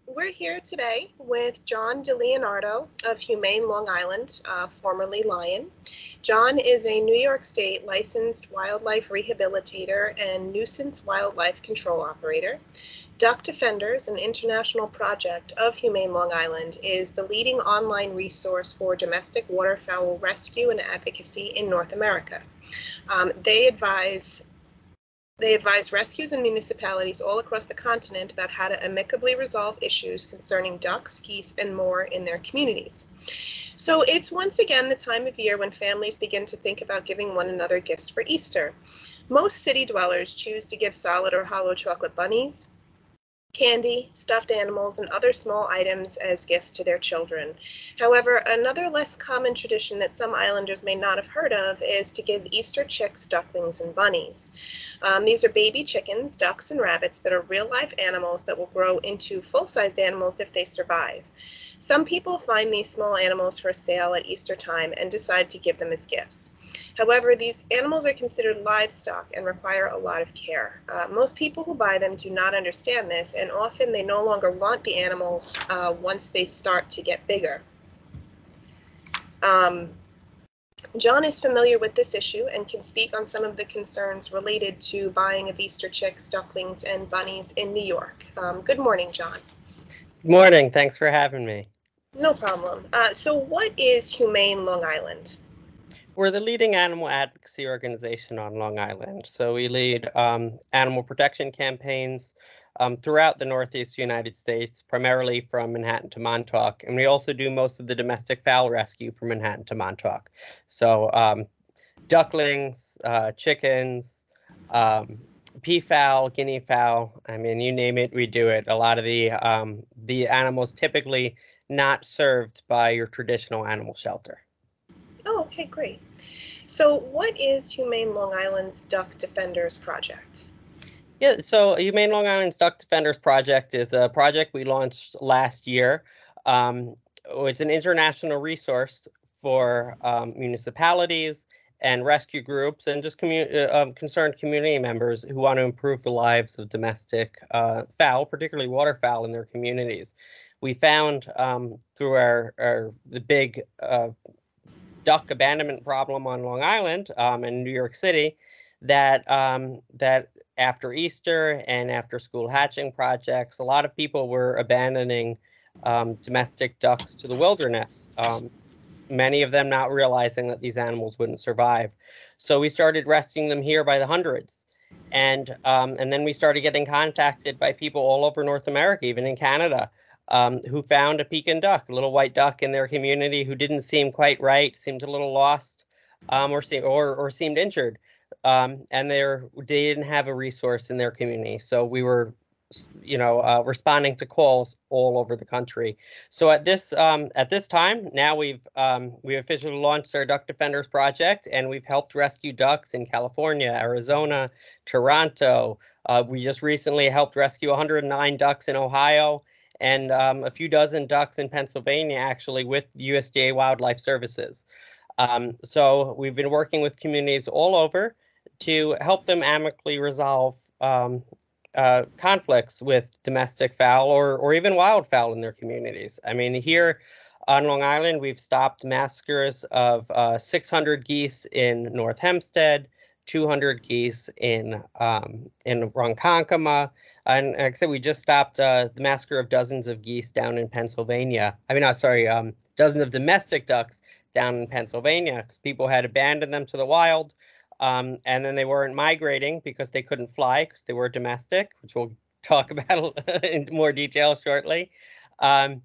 We're here today with John DiLeonardo of Humane Long Island, formerly Lion. John is a New York State licensed wildlife rehabilitator and nuisance wildlife control operator. Duck Defenders, an international project of Humane Long Island, is the leading online resource for domestic waterfowl rescue and advocacy in North America. They advise rescues and municipalities all across the continent about how to amicably resolve issues concerning ducks, geese, and more in their communities. So it's once again the time of year when families begin to think about giving one another gifts for Easter. Most city dwellers choose to give solid or hollow chocolate bunnies, candy, stuffed animals, and other small items as gifts to their children. However, another less common tradition that some islanders may not have heard of is to give Easter chicks, ducklings, and bunnies. These are baby chickens, ducks, and rabbits that are real life animals that will grow into full-sized animals if they survive. Some people find these small animals for sale at Easter time and decide to give them as gifts. However, these animals are considered livestock and require a lot of care. Most people who buy them do not understand this, and often they no longer want the animals once they start to get bigger. John is familiar with this issue and can speak on some of the concerns related to buying of Easter chicks, ducklings, and bunnies in New York. Good morning, John. Good morning. Thanks for having me. No problem. So what is Humane Long Island? We're the leading animal advocacy organization on Long Island. So we lead animal protection campaigns throughout the Northeast United States, primarily from Manhattan to Montauk. And we also do most of the domestic fowl rescue from Manhattan to Montauk. So ducklings, chickens, peafowl, guinea fowl. I mean, you name it, we do it. A lot of the animals typically not served by your traditional animal shelter. Oh, okay, great. So what is Humane Long Island's Duck Defenders project? Yeah, so Humane Long Island's Duck Defenders project is a project we launched last year. It's an international resource for municipalities and rescue groups and just concerned community members who want to improve the lives of domestic fowl, particularly waterfowl in their communities. We found through the big duck abandonment problem on Long Island and New York City that after Easter and after school hatching projects, a lot of people were abandoning domestic ducks to the wilderness. Many of them not realizing that these animals wouldn't survive. So we started rescuing them here by the hundreds. And then we started getting contacted by people all over North America, even in Canada, who found a Pekin duck, a little white duck in their community who didn't seem quite right, seemed a little lost, or seemed injured. And they didn't have a resource in their community. So we were responding to calls all over the country. So at this time now we officially launched our Duck Defenders project, and we've helped rescue ducks in California, Arizona, Toronto. We just recently helped rescue 109 ducks in Ohio and a few dozen ducks in Pennsylvania, actually, with USDA Wildlife Services. So we've been working with communities all over to help them amicably resolve conflicts with domestic fowl or even wildfowl in their communities. I mean, here on Long Island, we've stopped massacres of 600 geese in North Hempstead, 200 geese in Ronkonkoma, and like I said, we just stopped the massacre of dozens of geese down in Pennsylvania. I mean, not sorry, dozens of domestic ducks down in Pennsylvania because people had abandoned them to the wild. And then they weren't migrating because they couldn't fly because they were domestic, which we'll talk about in more detail shortly. But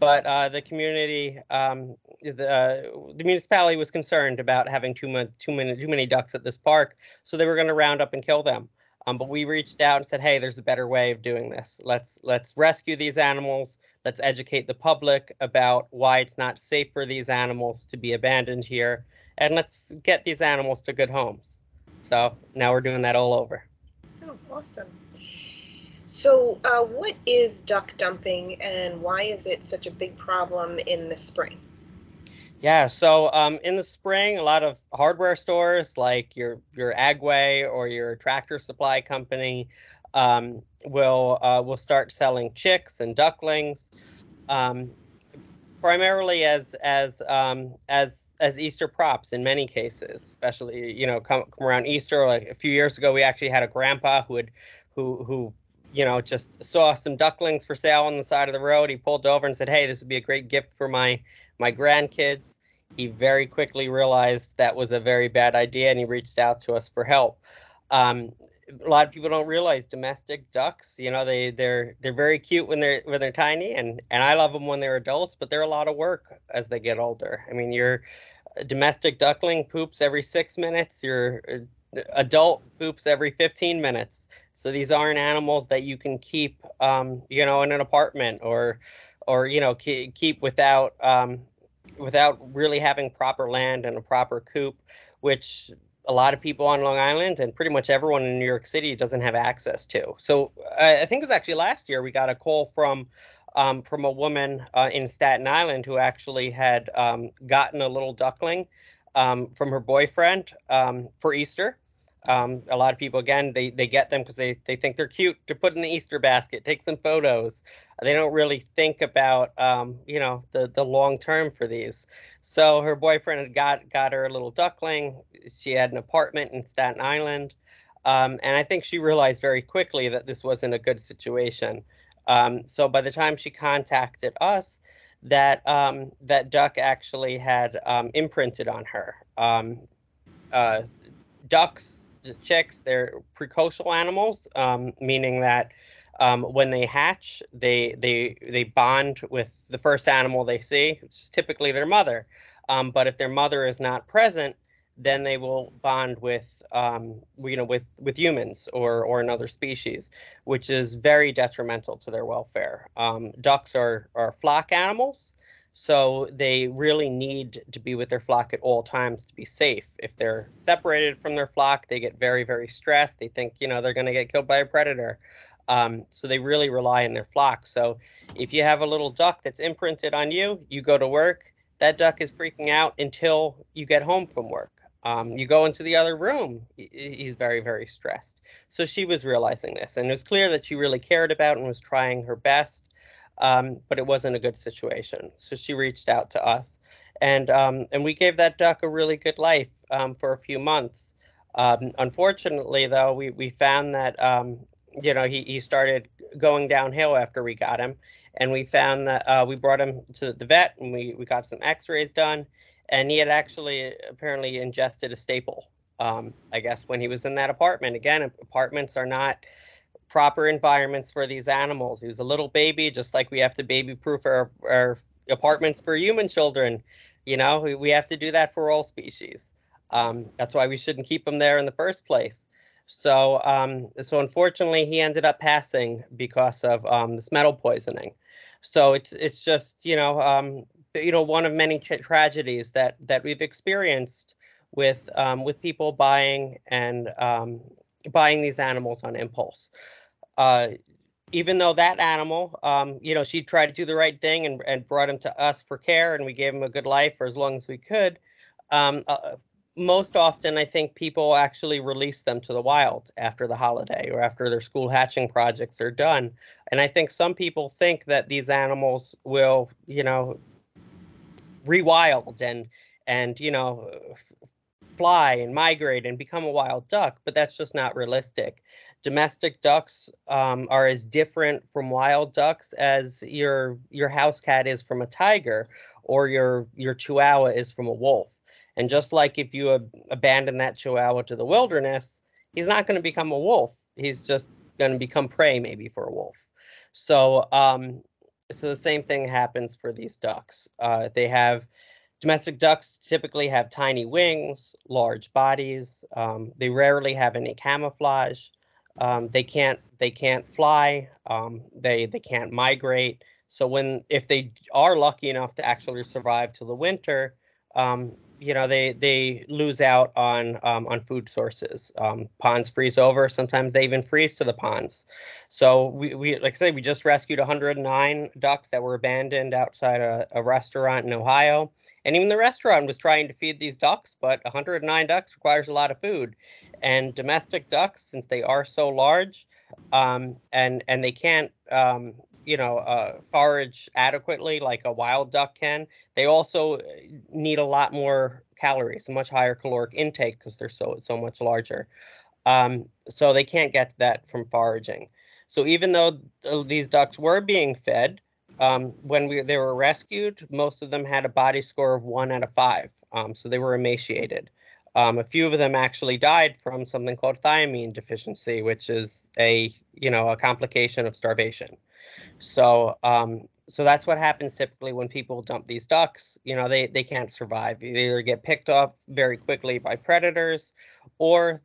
the community, the municipality was concerned about having too many ducks at this park, so they were going to round up and kill them. But we reached out and said, hey, there's a better way of doing this. Let's rescue these animals. Let's educate the public about why it's not safe for these animals to be abandoned here. And let's get these animals to good homes. So now we're doing that all over. Oh, awesome. So what is duck dumping and why is it such a big problem in the spring? Yeah, so in the spring, a lot of hardware stores like your Agway or your Tractor Supply Company will start selling chicks and ducklings, um, primarily as Easter props in many cases, especially come around Easter. Like a few years ago, we actually had a grandpa who just saw some ducklings for sale on the side of the road. He pulled over and said, "Hey, this would be a great gift for my grandkids." He very quickly realized that was a very bad idea, and he reached out to us for help. Um, a lot of people don't realize domestic ducks, they're very cute when they're tiny, and I love them when they're adults, but they're a lot of work as they get older. I mean, your domestic duckling poops every 6 minutes, your adult poops every 15 minutes. So these aren't animals that you can keep, in an apartment, or keep without really having proper land and a proper coop, which a lot of people on Long Island and pretty much everyone in New York City doesn't have access to. So I think it was actually last year we got a call from a woman in Staten Island who actually had gotten a little duckling from her boyfriend for Easter. A lot of people, again, they get them because they think they're cute to put in the Easter basket, take some photos. They don't really think about the long term for these. So her boyfriend had got her a little duckling. She had an apartment in Staten Island, and I think she realized very quickly that this wasn't a good situation. So by the time she contacted us, that duck actually had imprinted on her. Uh, Ducks, chicks, they're precocial animals, meaning that when they hatch, they bond with the first animal they see, which is typically their mother. But if their mother is not present, then they will bond with humans or another species, which is very detrimental to their welfare. Ducks are flock animals, so they really need to be with their flock at all times to be safe. If they're separated from their flock, they get very, very stressed. They think, they're going to get killed by a predator. So they really rely on their flock. So if you have a little duck that's imprinted on you, you go to work, that duck is freaking out until you get home from work. You go into the other room, he's very, very stressed. So she was realizing this, and it was clear that she really cared about and was trying her best, but it wasn't a good situation. So she reached out to us, and we gave that duck a really good life for a few months. Unfortunately, though, we found that he started going downhill after we got him, and we found that we brought him to the vet, and we got some X-rays done, and he had actually apparently ingested a staple. I guess when he was in that apartment. Again, apartments are not proper environments for these animals. He was a little baby, just like we have to baby proof our apartments for human children. We have to do that for all species. That's why we shouldn't keep him there in the first place. So unfortunately, he ended up passing because of this metal poisoning. So it's just one of many tragedies that we've experienced with people buying these animals on impulse. Uh, Even though that animal, she tried to do the right thing and brought him to us for care, and we gave him a good life for as long as we could. Um, uh, Most often, I think people actually release them to the wild after the holiday or after their school hatching projects are done. And I think some people think that these animals will, rewild and fly and migrate and become a wild duck, but that's just not realistic. Domestic ducks are as different from wild ducks as your house cat is from a tiger, or your chihuahua is from a wolf. And just like if you abandon that chihuahua to the wilderness, he's not going to become a wolf. He's just going to become prey maybe for a wolf. So the same thing happens for these ducks. Domestic ducks typically have tiny wings, large bodies. They rarely have any camouflage. They can't fly. They can't migrate. So if they are lucky enough to actually survive to the winter, they lose out on food sources. Ponds freeze over. Sometimes they even freeze to the ponds. So we like I say, we just rescued 109 ducks that were abandoned outside a restaurant in Ohio. And even the restaurant was trying to feed these ducks, but 109 ducks requires a lot of food. And domestic ducks, since they are so large, and they can't, forage adequately like a wild duck can, they also need a lot more calories, a much higher caloric intake because they're so much larger. So they can't get to that from foraging. So even though these ducks were being fed, when they were rescued, most of them had a body score of 1 out of 5. So they were emaciated. A few of them actually died from something called thiamine deficiency, which is a complication of starvation. So that's what happens typically when people dump these ducks. They can't survive. They either get picked up very quickly by predators, or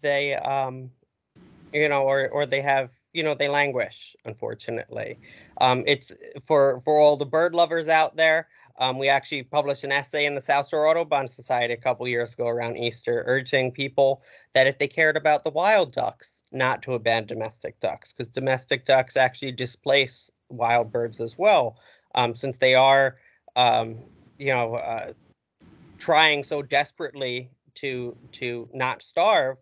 or they have, they languish, unfortunately. It's for all the bird lovers out there. We actually published an essay in the South Shore Audubon Society a couple years ago around Easter, urging people that if they cared about the wild ducks, not to abandon domestic ducks, because domestic ducks actually displace wild birds as well, since they are, trying so desperately to not starve.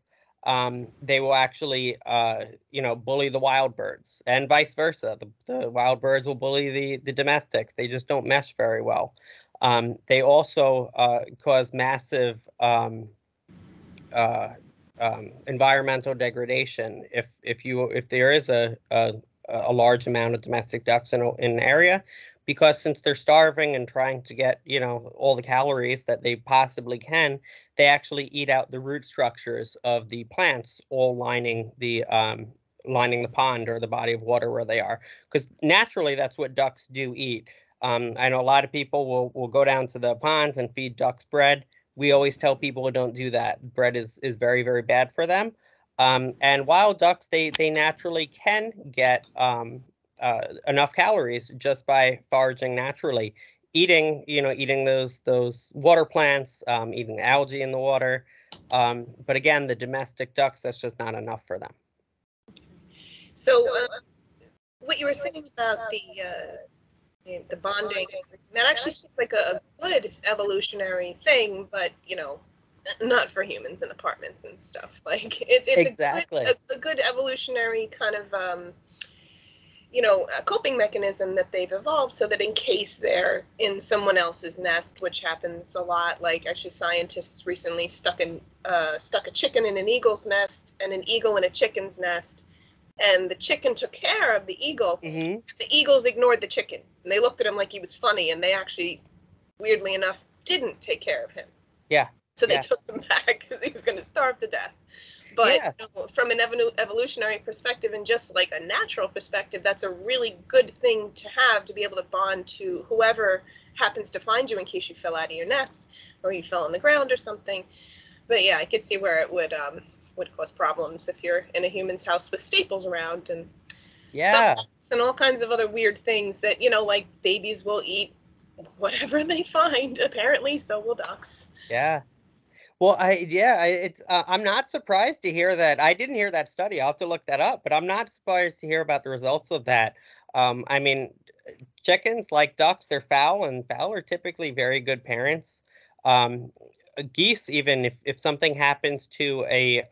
They will actually, bully the wild birds, and vice versa. The wild birds will bully the domestics. They just don't mesh very well. They also cause massive environmental degradation. If there is a large amount of domestic ducks in an area, because since they're starving and trying to get all the calories that they possibly can, they actually eat out the root structures of the plants all lining the pond or the body of water where they are, because naturally that's what ducks do eat. I know a lot of people will go down to the ponds and feed ducks bread. We always tell people don't do that. Bread is very, very bad for them. And wild ducks, they naturally can get enough calories just by foraging naturally, eating those water plants, eating algae in the water. But again, the domestic ducks, that's just not enough for them. So what you were saying about the bonding, that actually seems like a good evolutionary thing, but not for humans in apartments and stuff. Like it's exactly a good evolutionary kind of a coping mechanism that they've evolved, so that in case they're in someone else's nest, which happens a lot. Like actually scientists recently stuck a chicken in an eagle's nest and an eagle in a chicken's nest, and the chicken took care of the eagle. Mm-hmm. The eagles ignored the chicken, and they looked at him like he was funny, and they actually, weirdly enough, didn't take care of him. Yeah. So they took him back because he was going to starve to death. But from an evolutionary perspective and just like a natural perspective, that's a really good thing to have, to be able to bond to whoever happens to find you in case you fell out of your nest or you fell on the ground or something. But yeah, I could see where it would cause problems if you're in a human's house with staples around and all kinds of other weird things that, like babies will eat whatever they find, apparently. So will ducks. Yeah. Well, I'm not surprised to hear that. I didn't hear that study. I'll have to look that up, but I'm not surprised to hear about the results of that. I mean, chickens, like ducks, they're fowl, and fowl are typically very good parents. Geese, even if something happens to a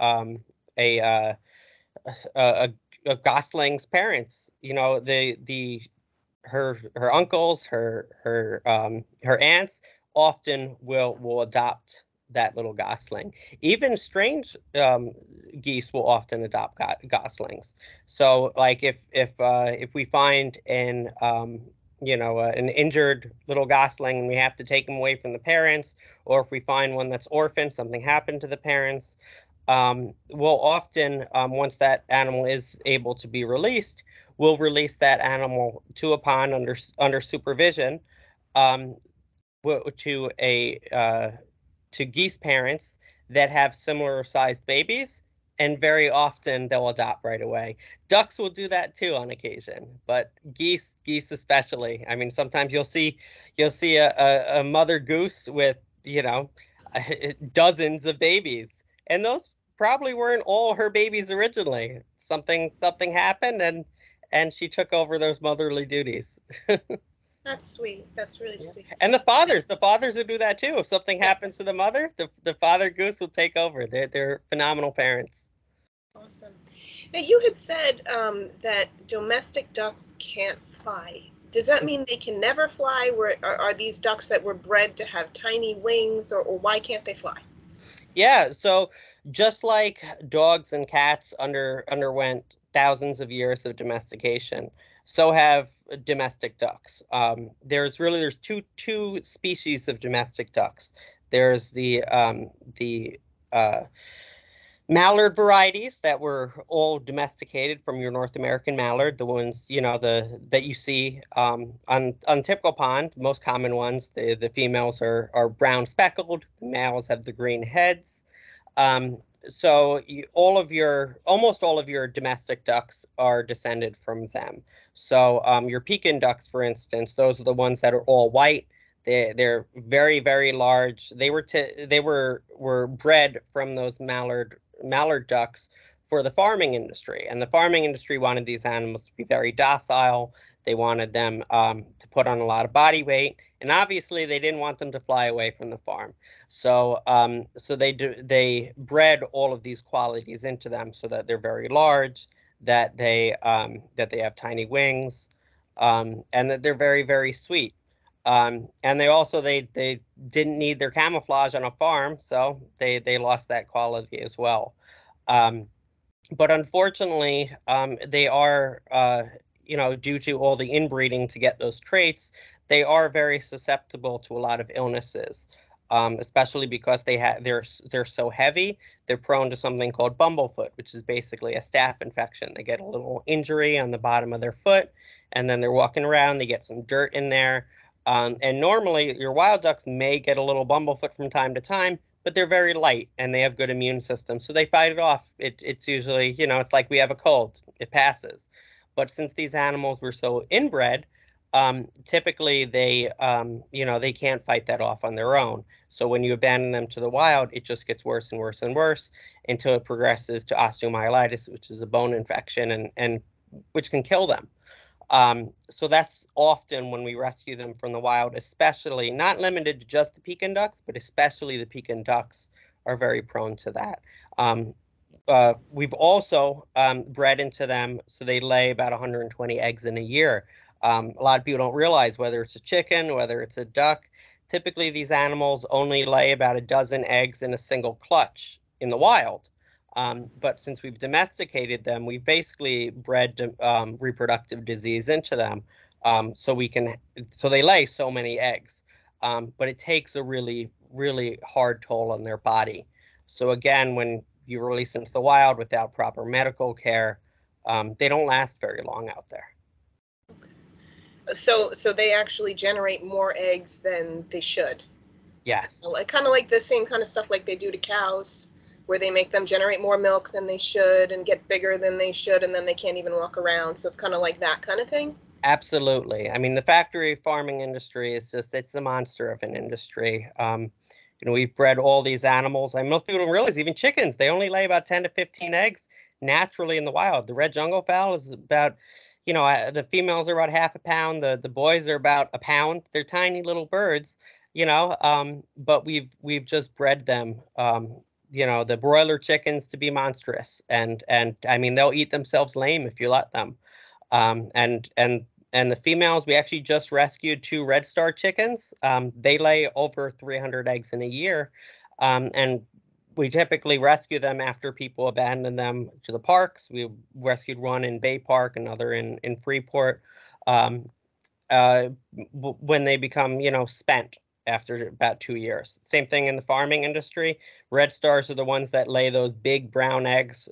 gosling's parents, her uncles, her aunts often will adopt that little gosling. Even strange geese will often adopt goslings. So, like if we find an injured little gosling and we have to take him away from the parents, or if we find one that's orphaned, something happened to the parents, we'll often, once that animal is able to be released, we'll release that animal to a pond under supervision, to geese parents that have similar sized babies, and very often they'll adopt right away. Ducks will do that too on occasion, but geese especially. I mean, sometimes you'll see a mother goose with dozens of babies, and those probably weren't all her babies originally. Something happened, and she took over those motherly duties. That's sweet. That's really Yeah. sweet. And the fathers will do that too. If something happens to the mother, the father goose will take over. They're phenomenal parents. Awesome. Now, you had said that domestic ducks can't fly. Does that mean they can never fly? Are these ducks that were bred to have tiny wings, or why can't they fly? Yeah, so just like dogs and cats underwent thousands of years of domestication, so have domestic ducks. There's two species of domestic ducks. There's the uh, mallard varieties that were all domesticated from your North American mallard, the ones the that you see on typical pond. Most common ones, the females are brown speckled, the males have the green heads. um, so almost all of your domestic ducks are descended from them. So your Pekin ducks, for instance, those are the ones that are all white. They're very, very large. They were bred from those mallard ducks for the farming industry, and the farming industry wanted these animals to be very docile. They wanted them to put on a lot of body weight, and obviously they didn't want them to fly away from the farm. So they bred all of these qualities into them so that they're very large, that they have tiny wings, and that they're very, very sweet. And they didn't need their camouflage on a farm, so they lost that quality as well. Um, but unfortunately, they are due to all the inbreeding to get those traits, they are very susceptible to a lot of illnesses. Especially because they're so heavy, they're prone to something called bumblefoot, which is basically a staph infection. They get a little injury on the bottom of their foot, and then they're walking around. They get some dirt in there, and normally your wild ducks may get a little bumblefoot from time to time, but they're very light and they have good immune systems, so they fight it off. It's usually, it's like we have a cold, it passes. But since these animals were so inbred, typically they can't fight that off on their own. So when you abandon them to the wild, it just gets worse and worse and worse until it progresses to osteomyelitis, which is a bone infection, and which can kill them. So that's often when we rescue them from the wild, especially not limited to just the Pekin ducks, but especially the Pekin ducks are very prone to that. We've also bred into them, so they lay about 120 eggs in a year. A lot of people don't realize whether it's a chicken, whether it's a duck. Typically, these animals only lay about a dozen eggs in a single clutch in the wild. But since we've domesticated them, we've basically bred reproductive disease into them, so they lay so many eggs. But it takes a really, really hard toll on their body. So again, when you release them to the wild without proper medical care, they don't last very long out there. So they actually generate more eggs than they should. Yes. Like kind of like the same kind of stuff like they do to cows, where they make them generate more milk than they should and get bigger than they should, and then they can't even walk around. So it's kind of like that kind of thing. Absolutely. I mean, the factory farming industry it's a monster of an industry. We've bred all these animals. And most people don't realize even chickens, they only lay about 10 to 15 eggs naturally in the wild. The red jungle fowl is about, the females are about half a pound. The boys are about a pound. They're tiny little birds, but we've just bred them, the broiler chickens to be monstrous. And I mean, they'll eat themselves lame if you let them. Um, and and and the females, we actually just rescued two red star chickens. They lay over 300 eggs in a year, and we typically rescue them after people abandon them to the parks. We rescued one in Bay Park, another in Freeport. Um, when they become, spent after about 2 years. Same thing in the farming industry. Red stars are the ones that lay those big brown eggs.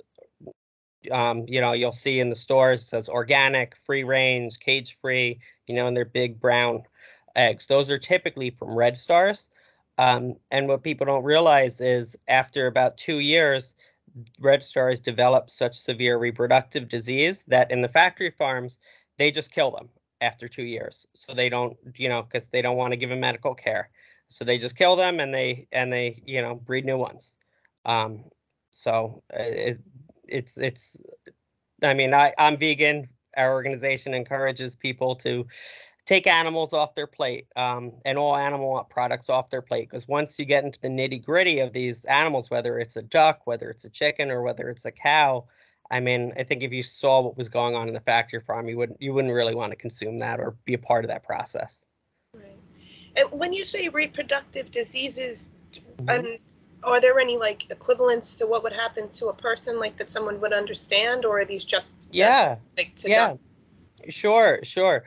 You'll see in the stores, it says organic, free range, cage free, and they're big brown eggs. Those are typically from red stars. And what people don't realize is after about 2 years, red stars develop such severe reproductive disease that in the factory farms, they just kill them after 2 years. So they don't, because they don't want to give them medical care. So they just kill them and they breed new ones. Um, so it's I mean, I'm vegan. Our organization encourages people take animals off their plate, and all animal products off their plate. Because once you get into the nitty gritty of these animals, whether it's a duck, whether it's a chicken, or whether it's a cow, I mean, I think if you saw what was going on in the factory farm, you wouldn't really want to consume that or be a part of that process. Right. And when you say reproductive diseases, Mhm. are there any like equivalents to what would happen to a person, like that someone would understand, or are these just Yeah, like to duck? yeah, sure, sure.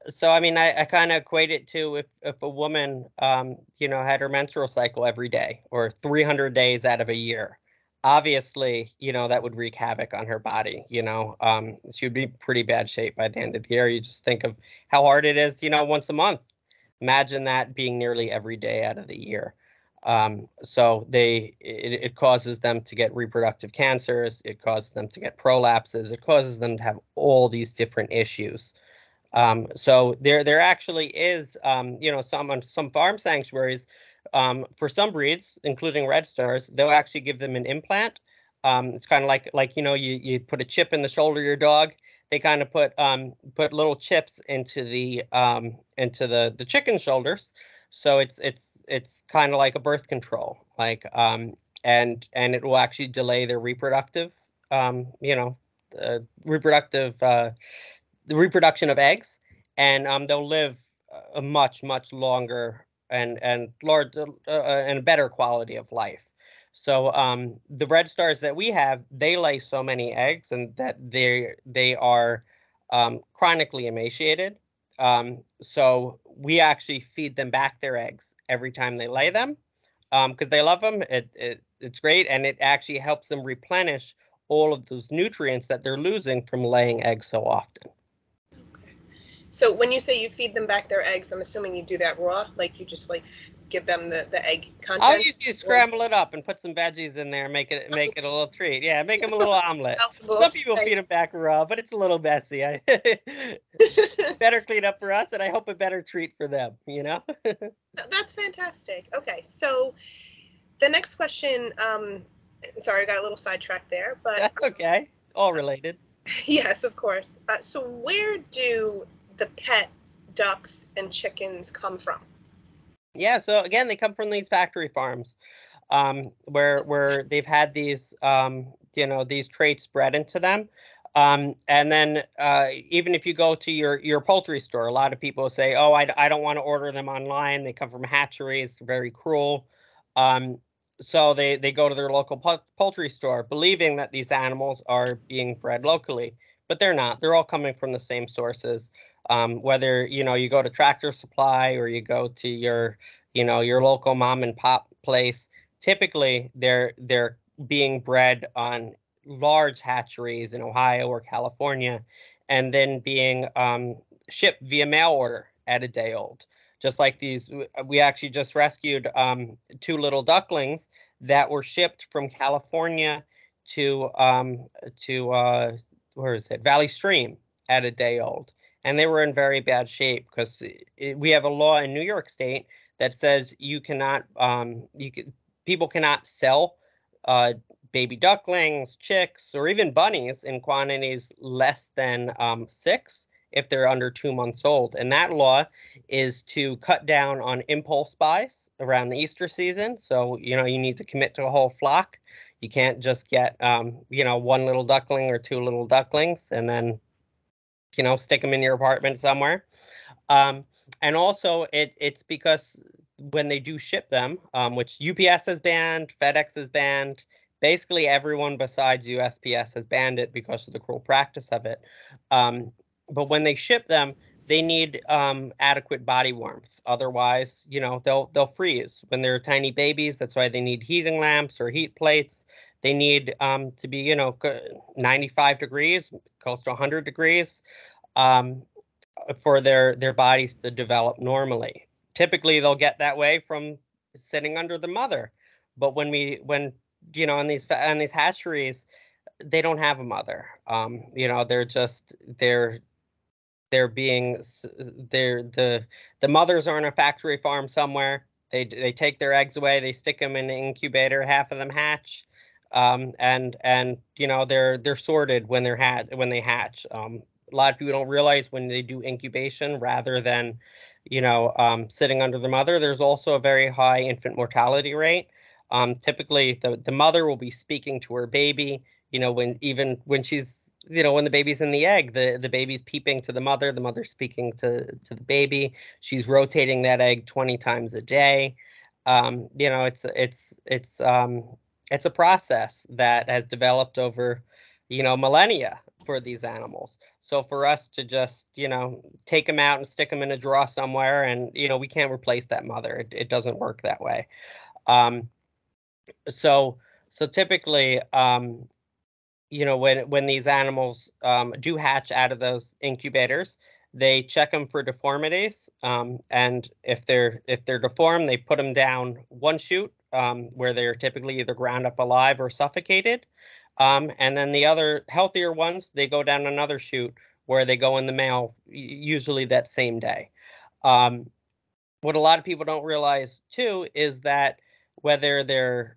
So I mean, I kind of equate it to if a woman, had her menstrual cycle every day or 300 days out of a year, obviously, that would wreak havoc on her body. She would be pretty bad shape by the end of the year. You just think of how hard it is, once a month. Imagine that being nearly every day out of the year. So it causes them to get reproductive cancers. It causes them to get prolapses. It causes them to have all these different issues. So there actually is, some farm sanctuaries, for some breeds, including red stars, they'll actually give them an implant. It's kind of like you put a chip in the shoulder of your dog. They kind of put little chips into the chicken shoulders. So it's kind of like a birth control, and it will actually delay their reproductive, reproductive the reproduction of eggs, and they'll live a much longer and large and a better quality of life. So the red stars that we have, they lay so many eggs, and that they are chronically emaciated. So we actually feed them back their eggs every time they lay them, because they love them. It's great, and it actually helps them replenish all of those nutrients that they're losing from laying eggs so often. Okay. So when you say you feed them back their eggs, I'm assuming you do that raw, like you just like give them the egg I'll contents? usually Or scramble it up and put some veggies in there, make it a little treat. Yeah, make them a little omelet. palatable, Some people right? feed them back raw, but it's a little messy. Better clean up for us, and I hope a better treat for them. That's fantastic. Okay, so the next question, sorry, I got a little sidetracked there, but That's okay. All related. yes, of course. So where do the pet ducks and chickens come from? Yeah, so again, they come from these factory farms, where they've had these traits bred into them. And then even if you go to your poultry store, a lot of people say, "Oh, I don't want to order them online. They come from hatcheries. They're very cruel." Um, so they go to their local poultry store, believing that these animals are being bred locally, but they're not. They're all coming from the same sources. Whether you go to Tractor Supply or you go to your local mom and pop place, typically they're being bred on large hatcheries in Ohio or California, and then being shipped via mail order at a day old. Just like these, we actually just rescued two little ducklings that were shipped from California to where is it, Valley Stream, at a day old, and they were in very bad shape because we have a law in New York State that says people cannot sell uh, baby ducklings, chicks, or even bunnies in quantities less than 6 if they're under 2 months old. And that law is to cut down on impulse buys around the Easter season. So you need to commit to a whole flock. You can't just get one little duckling or two little ducklings and then stick them in your apartment somewhere. Um, and also, it's because when they do ship them, which UPS has banned, FedEx has banned, basically everyone besides USPS has banned it because of the cruel practice of it. Um, but when they ship them, they need adequate body warmth. Otherwise, they'll freeze when they're tiny babies. That's why they need heating lamps or heat plates. They need to be 95 degrees, close to 100 degrees. Um, for their bodies to develop normally. Typically, they'll get that way from sitting under the mother, but when in these hatcheries, they don't have a mother. They're just they're being they're the mothers are on a factory farm somewhere. They take their eggs away, they stick them in an incubator, half of them hatch, and they're sorted when they hatch. a lot of people don't realize when they do incubation rather than, sitting under the mother, there's also a very high infant mortality rate. Typically, the mother will be speaking to her baby, when she's, when the baby's in the egg, the baby's peeping to the mother's speaking to the baby. She's rotating that egg 20 times a day. It's a process that has developed over, millennia for these animals. So for us to just, take them out and stick them in a drawer somewhere, and, we can't replace that mother. It doesn't work that way. Um, so so typically, when these animals do hatch out of those incubators, they check them for deformities, and if they're deformed, they put them down one chute, where they're typically either ground up alive or suffocated, and then the other healthier ones, they go down another chute where they go in the mail, usually that same day. What a lot of people don't realize too is that whether they're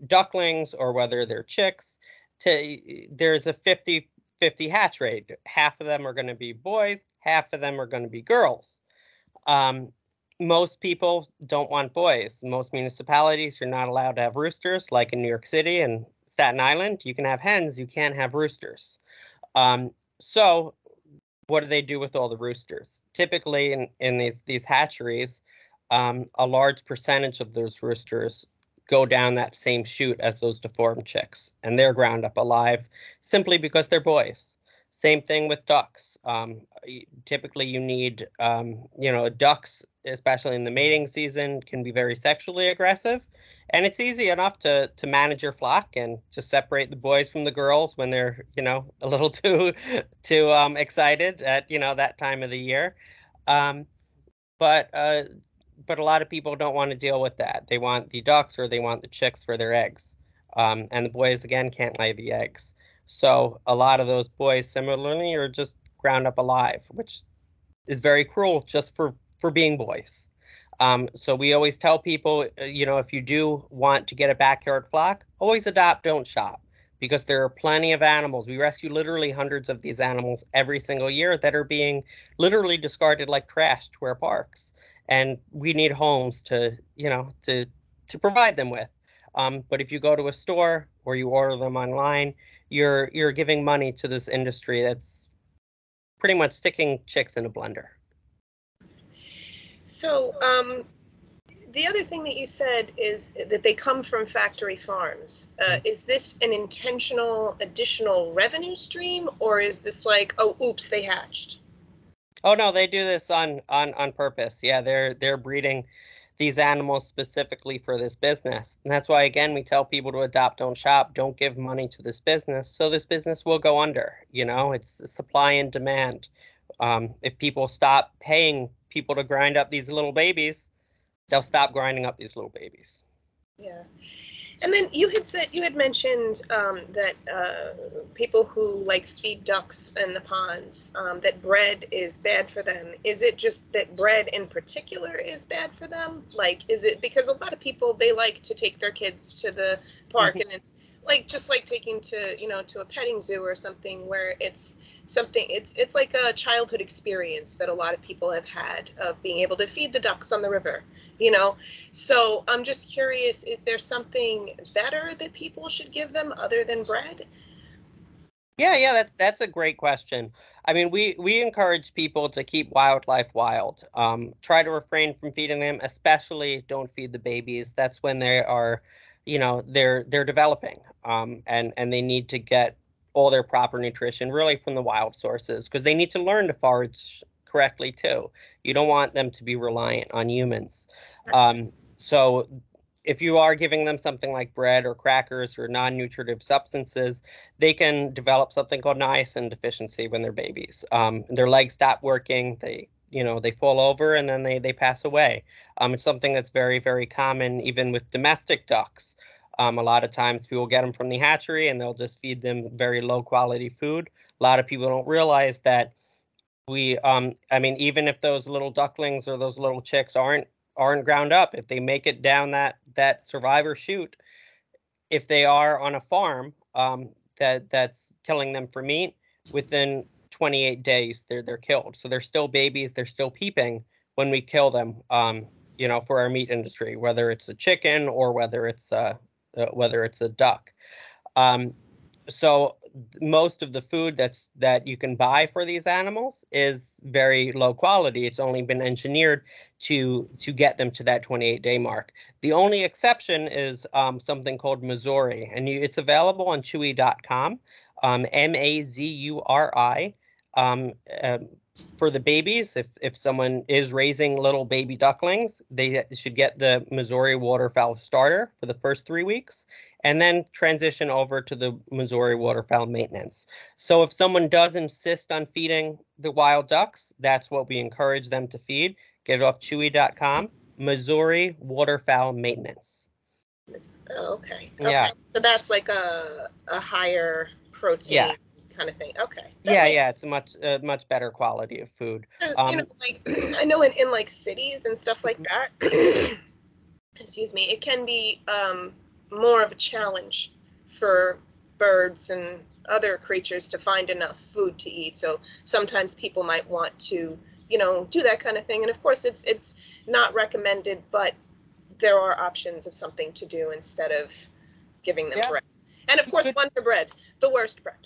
ducklings or whether they're chicks, there's a 50-50 hatch rate. Half of them are going to be boys, half of them are going to be girls. Most people don't want boys. Most municipalities, you're not allowed to have roosters, like in New York City and Staten Island. You can have hens, you can't have roosters. So what do they do with all the roosters? Typically in these hatcheries, a large percentage of those roosters go down that same chute as those deformed chicks, and they're ground up alive simply because they're boys. Same thing with ducks. Typically you need, ducks, especially in the mating season, can be very sexually aggressive. And it's easy enough to manage your flock and to separate the boys from the girls when they're, a little too excited at, that time of the year. But a lot of people don't want to deal with that. They want the ducks or they want the chicks for their eggs. And the boys, again, can't lay the eggs. So a lot of those boys similarly are just ground up alive, which is very cruel just for being boys. So we always tell people, if you do want to get a backyard flock, always adopt, don't shop, because there are plenty of animals. We rescue literally hundreds of these animals every single year that are being literally discarded like trash to our parks. And we need homes to provide them with. But if you go to a store or you order them online, you're giving money to this industry that's pretty much sticking chicks in a blender. So, the other thing that you said is that they come from factory farms. Is this an intentional additional revenue stream, or is this like, oh, oops, they hatched? Oh no, they do this on purpose. Yeah, they're breeding these animals specifically for this business. And that's why, again, we tell people to adopt, don't shop, don't give money to this business. So this business will go under. It's supply and demand. If people stop paying people to grind up these little babies, they'll stop grinding up these little babies. Yeah. And then you had mentioned that people who feed ducks in the ponds, that bread is bad for them. Is it just that bread in particular is bad for them? Is it because a lot of people, they like to take their kids to the park, and it's just like taking to a petting zoo or something, where it's like a childhood experience that a lot of people have had of being able to feed the ducks on the river. So I'm just curious, is there something better that people should give them other than bread? Yeah, that's a great question. I mean, we encourage people to keep wildlife wild. Try to refrain from feeding them, especially don't feed the babies. That's when they are, they're developing, and they need to get all their proper nutrition really from the wild sources, because they need to learn to forage correctly too. You don't want them to be reliant on humans. So if you are giving them something like bread or crackers or non-nutritive substances, they can develop something called niacin deficiency when they're babies. Their legs stop working, they fall over, and then they pass away. It's something that's very, very common even with domestic ducks. A lot of times people get them from the hatchery and they'll just feed them very low quality food. A lot of people don't realize that even if those little ducklings or those little chicks aren't ground up, if they make it down that survivor chute, if they are on a farm that's killing them for meat, within 28 days, they're killed. So they're still babies, they're still peeping when we kill them, for our meat industry, whether it's a chicken or whether it's a duck. So most of the food that you can buy for these animals is very low quality. It's only been engineered to get them to that 28-day mark. The only exception is something called Mazuri, and it's available on Chewy.com, Mazuri. Um, uh, for the babies, if someone is raising little baby ducklings, they should get the Missouri waterfowl starter for the first 3 weeks, and then transition over to the Missouri waterfowl maintenance. So if someone does insist on feeding the wild ducks, that's what we encourage them to feed. Get it off Chewy.com, Missouri waterfowl maintenance. Oh, okay. Yeah. So that's like a higher protein Yes. kind of thing. Okay. Yeah. It's a much better quality of food. Like I know in like cities and stuff like that, excuse me, it can be more of a challenge for birds and other creatures to find enough food to eat. So sometimes people might want to, do that kind of thing. And of course, it's not recommended, but there are options of something to do instead of giving them bread. And of course, Wonder Bread, the worst bread.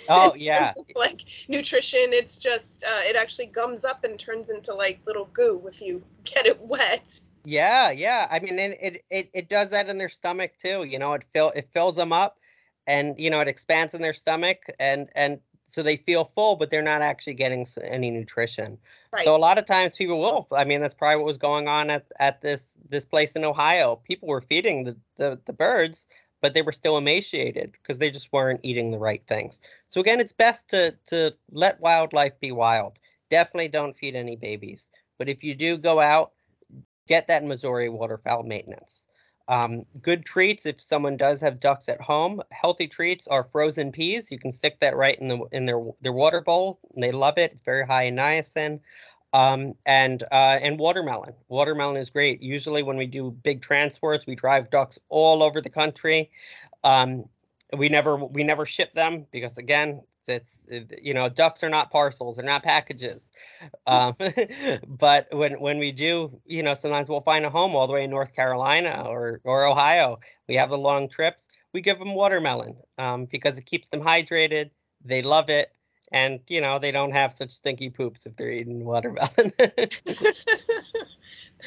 Oh, yeah. Like nutrition, it's just, it actually gums up and turns into like little goo if you get it wet. Yeah. I mean, and it does that in their stomach too. It fills them up, and it expands in their stomach, and so they feel full, but they're not actually getting any nutrition. Right. So a lot of times people will. I mean, that's probably what was going on at this place in Ohio. People were feeding the birds, but they were still emaciated because they just weren't eating the right things. So again, it's best to let wildlife be wild. Definitely don't feed any babies. But if you do go out, get that Missouri waterfowl maintenance. Good treats if someone does have ducks at home. Healthy treats are frozen peas. You can stick that right in their water bowl, and they love it. It's very high in niacin. And watermelon. Watermelon is great. Usually when we do big transports, we drive ducks all over the country. We never ship them because again, ducks are not parcels, they're not packages. But when we do, sometimes we'll find a home all the way in North Carolina or Ohio. We have the long trips. We give them watermelon because it keeps them hydrated. They love it. And, they don't have such stinky poops if they're eating watermelon.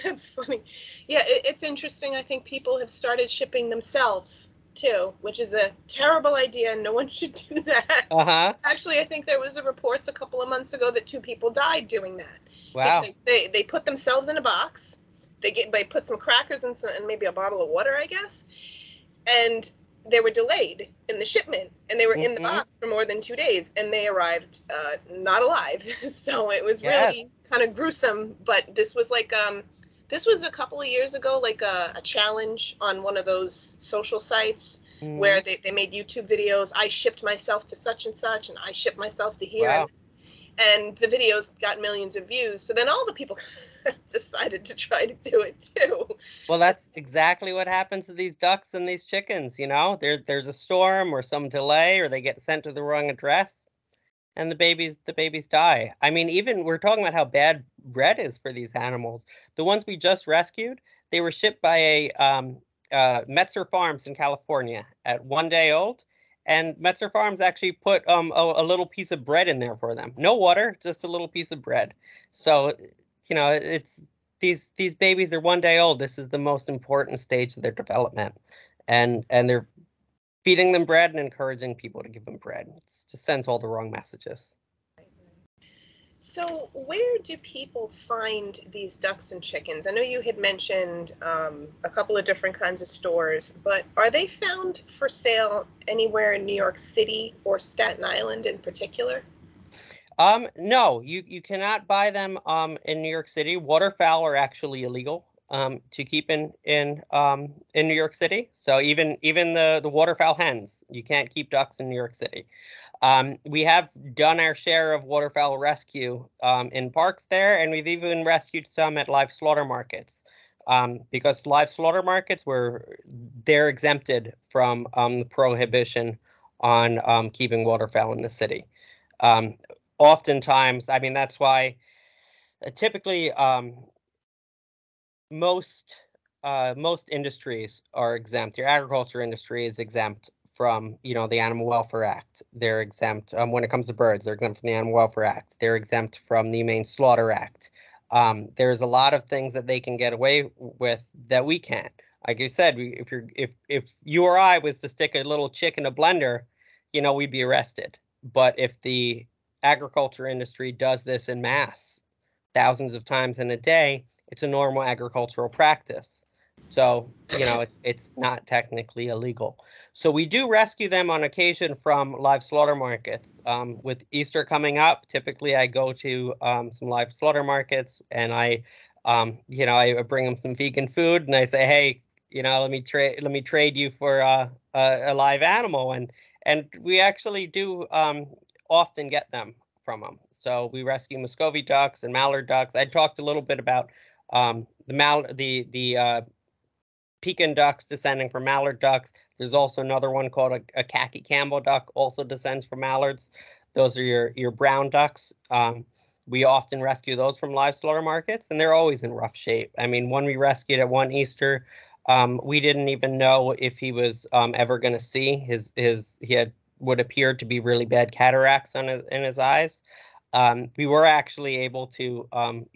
That's funny. Yeah, it's interesting. I think people have started shipping themselves too, which is a terrible idea. No one should do that. Actually, I think there was reports a couple of months ago that 2 people died doing that. Wow. Because they put themselves in a box. They put some crackers and maybe a bottle of water, I guess. And they were delayed in the shipment, and they were in the box for more than 2 days, and they arrived not alive. So it was really kind of gruesome. But this was like this was a couple of years ago, like a challenge on one of those social sites where they made YouTube videos. I shipped myself to such and such, and I shipped myself to here. Wow. And the videos got millions of views. So then all the people decided to try to do it too. Well, that's exactly what happens to these ducks and these chickens. There's a storm or some delay, or they get sent to the wrong address, and the babies die. I mean, even we're talking about how bad bread is for these animals. The ones we just rescued, they were shipped by a Metzer Farms in California at 1 day old. And Metzer Farms actually put a little piece of bread in there for them. No water, just a little piece of bread. So, it's these babies, they're 1 day old. This is the most important stage of their development. And they're feeding them bread and encouraging people to give them bread. It just sends all the wrong messages. So where do people find these ducks and chickens? I know you had mentioned a couple of different kinds of stores, but are they found for sale anywhere in New York City or Staten Island in particular? No, you cannot buy them in New York City. Waterfowl are actually illegal to keep in New York City. So even the waterfowl hens, you can't keep ducks in New York City. We have done our share of waterfowl rescue in parks there, and we've even rescued some at live slaughter markets because live slaughter markets they're exempted from the prohibition on keeping waterfowl in the city. oftentimes, I mean, that's why typically most industries are exempt. Your agriculture industry is exempt from, the Animal Welfare Act. They're exempt when it comes to birds. They're exempt from the Animal Welfare Act. They're exempt from the Humane Slaughter Act. There's a lot of things that they can get away with that we can't. Like you said, if you or I was to stick a little chick in a blender, we'd be arrested. But if the agriculture industry does this in mass, thousands of times in a day, it's a normal agricultural practice. So, it's not technically illegal. So we do rescue them on occasion from live slaughter markets. With Easter coming up, typically I go to some live slaughter markets, and I bring them some vegan food, and I say, hey, let me trade you for a live animal, and we actually do often get them from them. So we rescue Muscovy ducks and mallard ducks. I talked a little bit about the Pekin ducks descending from mallard ducks. There's also another one called a khaki Campbell duck, also descends from mallards. Those are your brown ducks. We often rescue those from live slaughter markets, and they're always in rough shape. I mean, one we rescued at one Easter, we didn't even know if he was ever going to see. He had what appeared to be really bad cataracts in his eyes. We were actually able to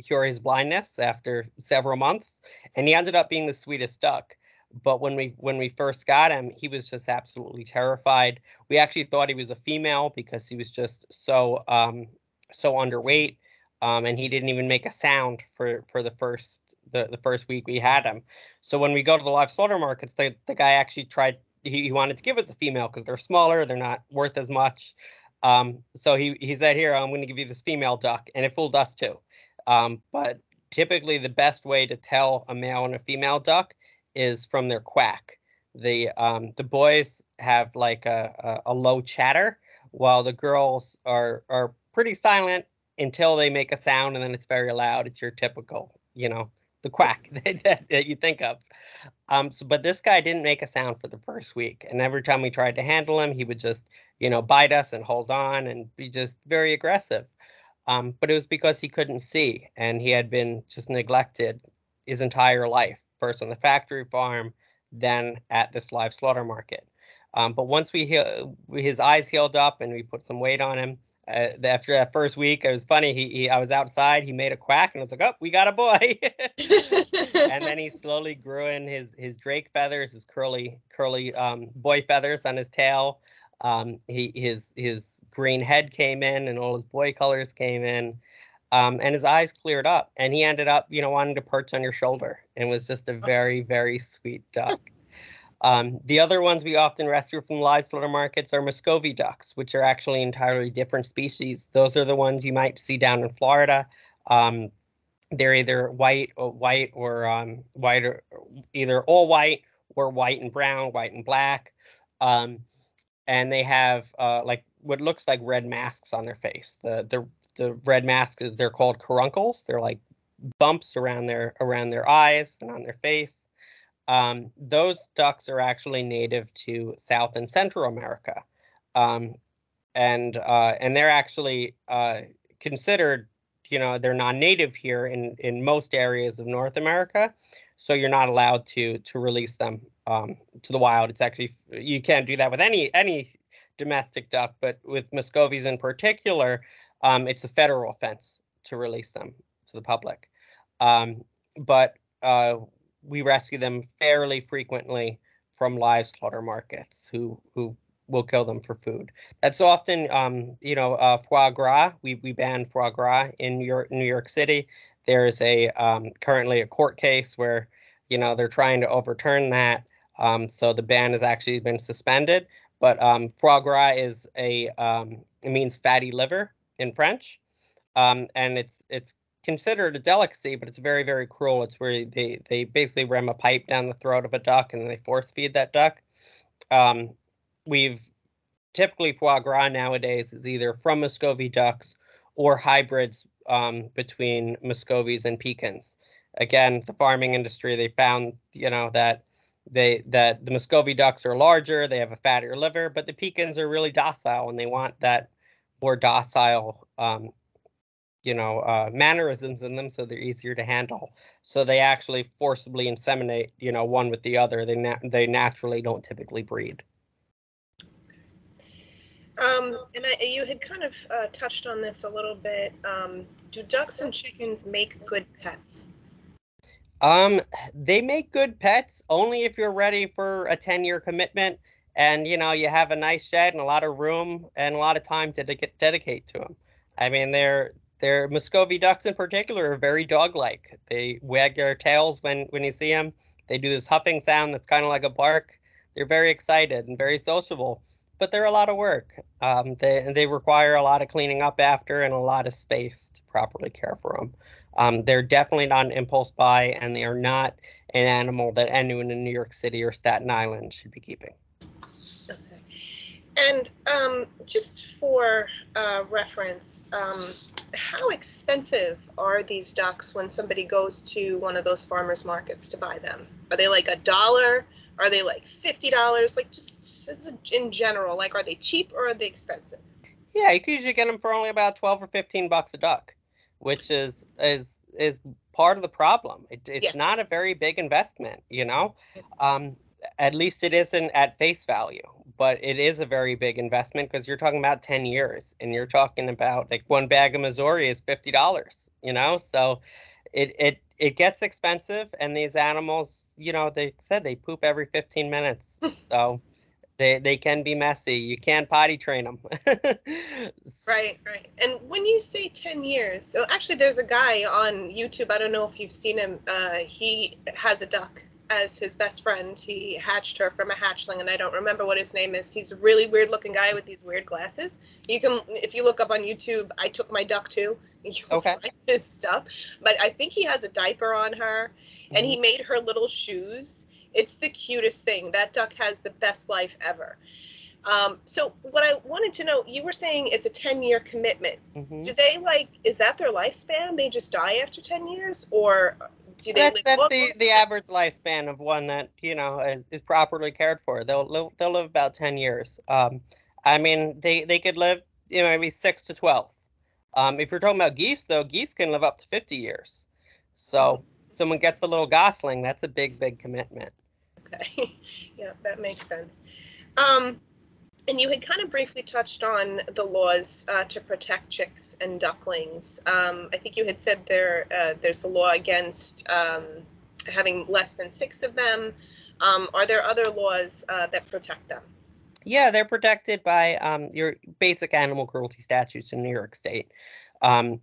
cure his blindness after several months, and he ended up being the sweetest duck. But when we first got him, he was just absolutely terrified. We actually thought he was a female because he was just so underweight, and he didn't even make a sound for the first week we had him. So when we go to the live slaughter markets, the guy actually tried. He wanted to give us a female because they're smaller, they're not worth as much. So he said, here, I'm going to give you this female duck, and it fooled us too. But typically the best way to tell a male and a female duck is from their quack. The boys have like a low chatter, while the girls are pretty silent until they make a sound, and then it's very loud. It's your typical, the quack that you think of. But this guy didn't make a sound for the first week, and every time we tried to handle him, he would just, bite us and hold on and be just very aggressive. But it was because he couldn't see, and he had been just neglected his entire life, first on the factory farm, then at this live slaughter market. But once his eyes healed up and we put some weight on him, after that first week, it was funny. I was outside. He made a quack, and I was like, "Oh, we got a boy!" And then he slowly grew in his drake feathers, his curly boy feathers on his tail. His green head came in, and all his boy colors came in, and his eyes cleared up, and he ended up, wanting to perch on your shoulder, and was just a very, very sweet duck. The other ones we often rescue from live slaughter markets are Muscovy ducks, which are actually entirely different species. Those are the ones you might see down in Florida. They're either white or white, or either all white or white and brown, white and black. And they have like what looks like red masks on their face. The red masks, they're called caruncles. They're like bumps around their eyes and on their face. Those ducks are actually native to South and Central America, and they're actually considered, they're non-native here in most areas of North America, so you're not allowed to release them to the wild. It's actually, you can't do that with any domestic duck, but with Muscovies in particular, it's a federal offense to release them to the public. But we rescue them fairly frequently from live slaughter markets who will kill them for food. That's often, foie gras. We ban foie gras in New York City. There's currently a court case where, they're trying to overturn that. So the ban has actually been suspended. But foie gras it means fatty liver in French, and it's considered a delicacy, but it's very, very cruel. It's where they basically ram a pipe down the throat of a duck, and then they force feed that duck. We've typically foie gras nowadays is either from Muscovy ducks or hybrids between Muscovies and Pekins. Again, the farming industry, they found, that the Muscovy ducks are larger, they have a fattier liver, but the Pekins are really docile, and they want that more docile, mannerisms in them, so they're easier to handle. So they actually forcibly inseminate, one with the other. They naturally don't typically breed. You had kind of touched on this a little bit. Do ducks and chickens make good pets? They make good pets only if you're ready for a 10-year commitment and you have a nice shed and a lot of room and a lot of time to dedicate to them. I mean, they're Muscovy ducks in particular are very dog-like. They wag their tails when you see them. They do this huffing sound that's kind of like a bark. They're very excited and very sociable, but they're a lot of work. They require a lot of cleaning up after and a lot of space to properly care for them. They're definitely not an impulse buy, and they are not an animal that anyone in New York City or Staten Island should be keeping. Okay. And just for reference, how expensive are these ducks when somebody goes to one of those farmers markets to buy them? Are they like $1? Are they like $50? Like just in general, like are they cheap or are they expensive? Yeah, you can usually get them for only about 12 or 15 bucks a duck, which is part of the problem. It's not a very big investment, at least it isn't at face value, but it is a very big investment because you're talking about 10 years and you're talking about like one bag of Missouri is $50, so it gets expensive, and these animals, they said they poop every 15 minutes. So they can be messy. You can't potty train them. Right. And when you say 10 years, so actually there's a guy on YouTube, I don't know if you've seen him, he has a duck as his best friend. He hatched her from a hatchling, and I don't remember what his name is. He's a really weird looking guy with these weird glasses. You can, if you look up on YouTube, I took my duck too. You'll find his stuff. But I think he has a diaper on her, and he made her little shoes. It's the cutest thing. That duck has the best life ever. So what I wanted to know, you were saying it's a 10-year commitment. Do they is that their lifespan? They just die after 10 years, or do they live? That's the average lifespan of one that is properly cared for. They'll live about 10 years. I mean, they could live maybe 6 to 12. If you're talking about geese, though, geese can live up to 50 years. So someone gets a little gosling, that's a big commitment. Okay, yeah, that makes sense. And you had kind of briefly touched on the laws to protect chicks and ducklings. I think you had said there's the law against having less than 6 of them. Are there other laws that protect them? Yeah, they're protected by your basic animal cruelty statutes in New York State.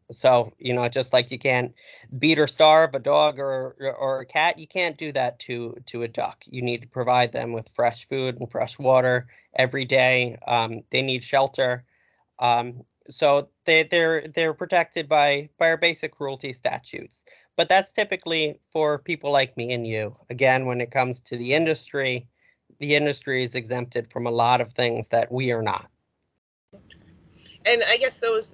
So, just like you can't beat or starve a dog or a cat, you can't do that to a duck. You need to provide them with fresh food and fresh water every day. They need shelter. So they're protected by our basic cruelty statutes. But that's typically for people like me and you. Again, when it comes to the industry is exempted from a lot of things that we are not. And I guess those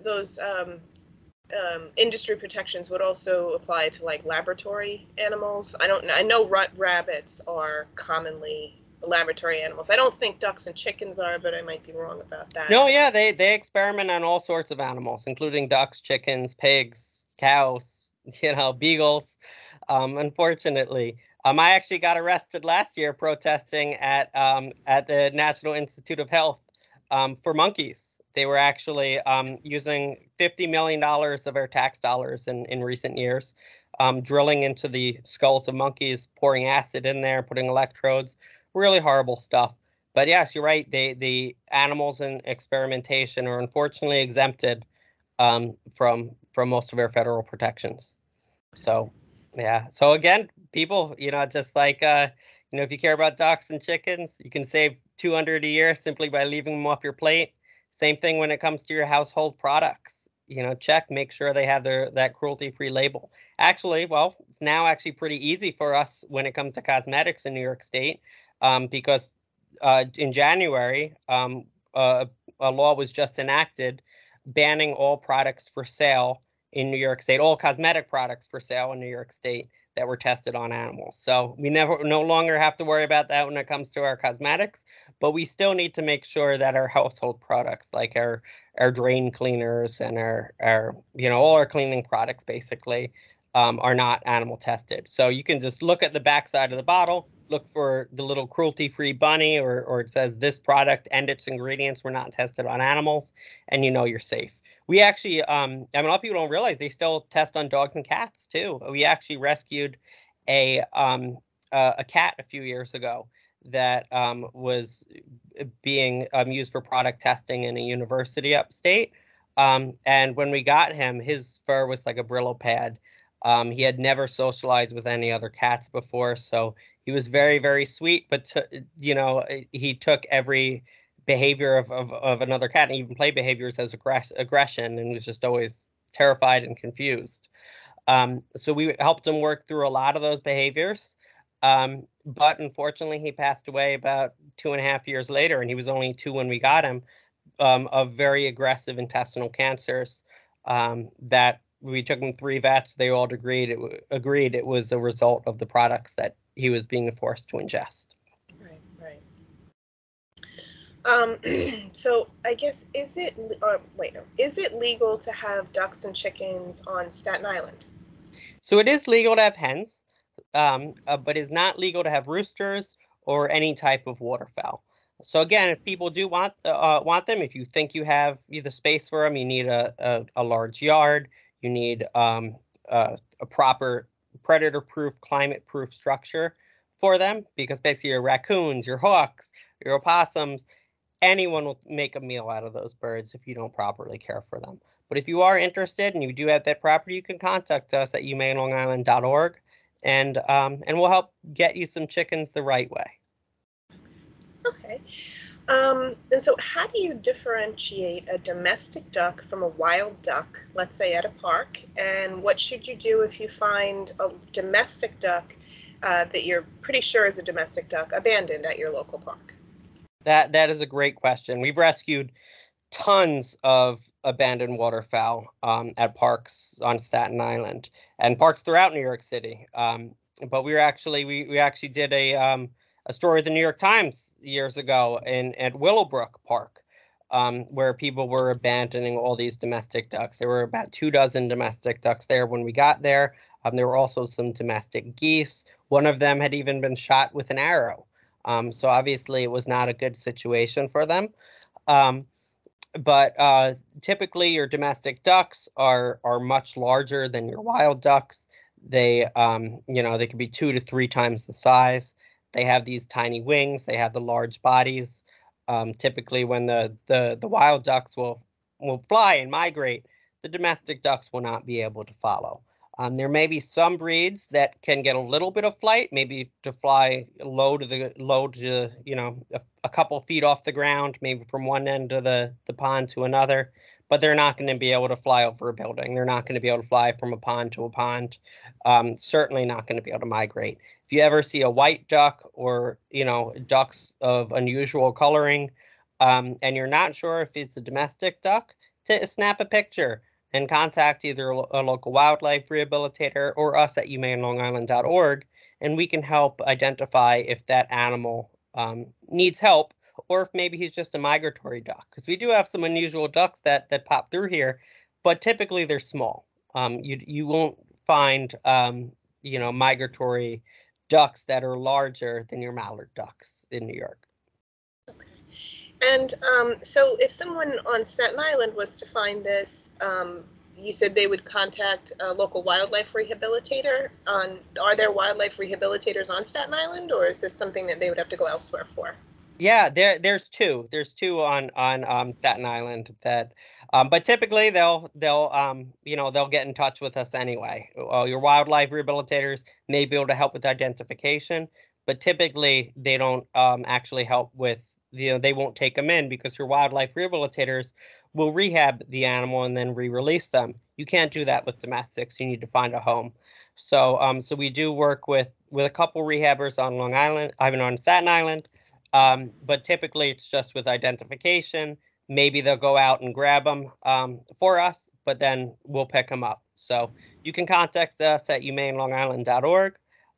industry protections would also apply to like laboratory animals. I know rabbits are commonly laboratory animals. I don't think ducks and chickens are, but I might be wrong about that. No, yeah, they experiment on all sorts of animals, including ducks, chickens, pigs, cows, beagles. Unfortunately, I actually got arrested last year protesting at the National Institute of Health for monkeys. They were actually using $50 million of our tax dollars in recent years, drilling into the skulls of monkeys, pouring acid in there, putting electrodes, really horrible stuff. But yes, you're right. The animals in experimentation are unfortunately exempted from most of our federal protections. So, yeah. So again, people, just like if you care about ducks and chickens, you can save $200 a year simply by leaving them off your plate. Same thing when it comes to your household products. Make sure they have that cruelty-free label. Actually, well, it's now actually pretty easy for us when it comes to cosmetics in New York State, because in January, a law was just enacted banning all products for sale in New York State, all cosmetic products for sale in New York State that were tested on animals. So we no longer have to worry about that when it comes to our cosmetics, but we still need to make sure that our household products, like our drain cleaners and our all our cleaning products basically, are not animal tested. So you can just look at the back side of the bottle, look for the little cruelty-free bunny, or it says this product and its ingredients were not tested on animals, and you're safe. We actually, I mean, a lot of people don't realize they still test on dogs and cats too. We actually rescued a cat a few years ago that was being used for product testing in a university upstate. And when we got him, his fur was like a Brillo pad. He had never socialized with any other cats before, so he was very, very sweet. But he took every behavior of another cat and even play behaviors as aggression, and was just always terrified and confused. So we helped him work through a lot of those behaviors. But unfortunately, he passed away about 2.5 years later, and he was only 2 when we got him, of very aggressive intestinal cancers. That we took him 3 vets. They all agreed it was a result of the products that he was being forced to ingest. Right. So I guess is it legal to have ducks and chickens on Staten Island? So it is legal to have hens, but it's not legal to have roosters or any type of waterfowl. So again, if people do want them, if you think you have the space for them, you need a large yard, you need a proper predator-proof, climate-proof structure for them, because basically your raccoons, your hawks, your opossums, anyone will make a meal out of those birds if you don't properly care for them. But if you are interested and you do have that property, you can contact us at humanelongisland.org, and we'll help get you some chickens the right way. Okay. And so how do you differentiate a domestic duck from a wild duck, let's say at a park? And what should you do if you find a domestic duck that you're pretty sure is a domestic duck abandoned at your local park? That is a great question. We've rescued tons of abandoned waterfowl at parks on Staten Island and parks throughout New York City. But we actually did a story with the New York Times years ago at Willowbrook Park, where people were abandoning all these domestic ducks. There were about 24 domestic ducks there when we got there. There were also some domestic geese. One of them had even been shot with an arrow. So obviously it was not a good situation for them. But typically your domestic ducks are much larger than your wild ducks. They they could be 2 to 3 times the size. They have these tiny wings. They have the large bodies. Typically, when the wild ducks will fly and migrate, the domestic ducks will not be able to follow. There may be some breeds that can get a little bit of flight, maybe to fly low to a couple feet off the ground, maybe from one end of the pond to another, but they're not going to be able to fly over a building. They're not going to be able to fly from a pond to a pond. Certainly not going to be able to migrate. If you ever see a white duck or ducks of unusual coloring, and you're not sure if it's a domestic duck, to snap a picture and contact either a local wildlife rehabilitator or us at humanelongisland.org, and we can help identify if that animal needs help, or if maybe he's just a migratory duck. Because we do have some unusual ducks that pop through here, but typically they're small. You won't find migratory ducks that are larger than your mallard ducks in New York. And so if someone on Staten Island was to find this, you said they would contact a local wildlife rehabilitator. Are there wildlife rehabilitators on Staten Island, or is this something that they would have to go elsewhere for? Yeah, there's two. There's two on Staten Island that, but typically they'll get in touch with us anyway. Your wildlife rehabilitators may be able to help with identification, but typically they don't actually help with they won't take them in, because your wildlife rehabilitators will rehab the animal and then re-release them. You can't do that with domestics. You need to find a home. So we do work with a couple rehabbers on Long Island, on Staten Island. But typically it's just with identification. Maybe they'll go out and grab them for us, but then we'll pick them up. So you can contact us at humanelongisland.org.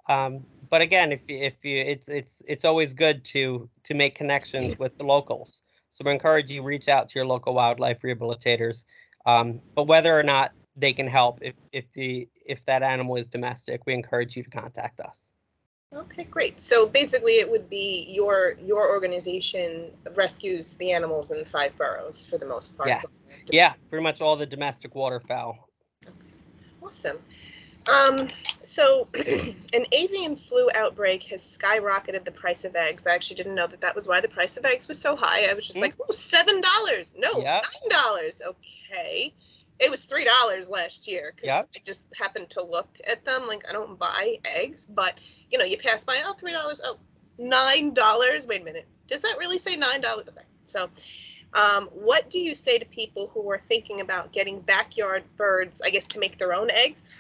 But again, if you, it's always good to make connections with the locals. So we encourage you reach out to your local wildlife rehabilitators. But whether or not they can help, if that animal is domestic, we encourage you to contact us. Okay, great. So basically, it would be your organization rescues the animals in 5 boroughs for the most part. Yes. Yeah, pretty much all the domestic waterfowl. Okay. Awesome. So an avian flu outbreak has skyrocketed the price of eggs. I actually didn't know that that was why the price of eggs was so high. I was just like, oh, $7. No, Yep. $9. Okay. It was $3 last year because Yep. I just happened to look at them. Like, I don't buy eggs, but you pass by, oh, $3. Oh, $9. Wait a minute. Does that really say $9? Okay. So what do you say to people who are thinking about getting backyard birds, I guess, to make their own eggs?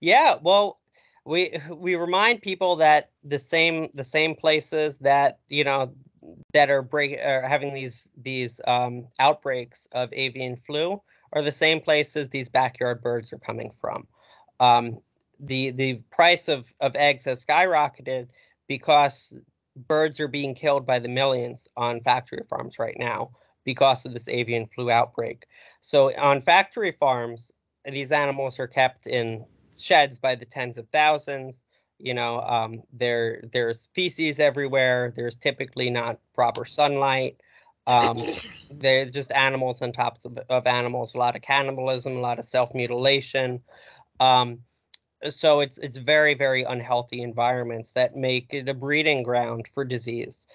Yeah, well, we remind people that the same places that that are having these outbreaks of avian flu are the same places these backyard birds are coming from. The price of eggs has skyrocketed because birds are being killed by the millions on factory farms right now because of this avian flu outbreak. So on factory farms, these animals are kept in sheds by the tens of thousands. There's feces everywhere. There's typically not proper sunlight. They're just animals on top of animals. A lot of cannibalism, a lot of self-mutilation. So it's very, very unhealthy environments that make it a breeding ground for disease.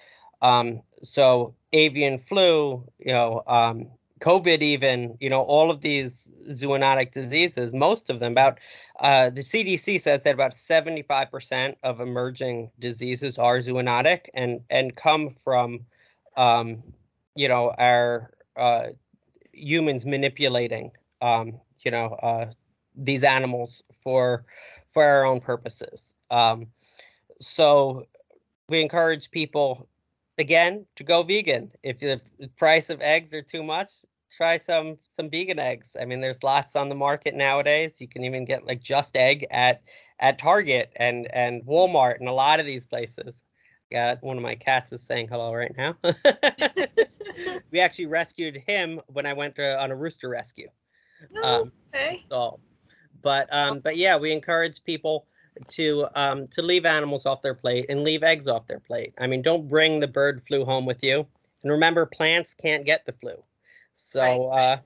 So avian flu, COVID, even, all of these zoonotic diseases, most of them, about the CDC says that about 75% of emerging diseases are zoonotic and come from, our humans manipulating, these animals for our own purposes. So we encourage people, again, to go vegan. If the price of eggs are too much, try some vegan eggs. I mean, there's lots on the market nowadays. You can even get like Just Egg at Target and Walmart and a lot of these places. Got one of my cats is saying hello right now. We actually rescued him when I went on a rooster rescue. Okay. But yeah, we encourage people to leave animals off their plate and leave eggs off their plate. I mean, don't bring the bird flu home with you. And remember, plants can't get the flu. So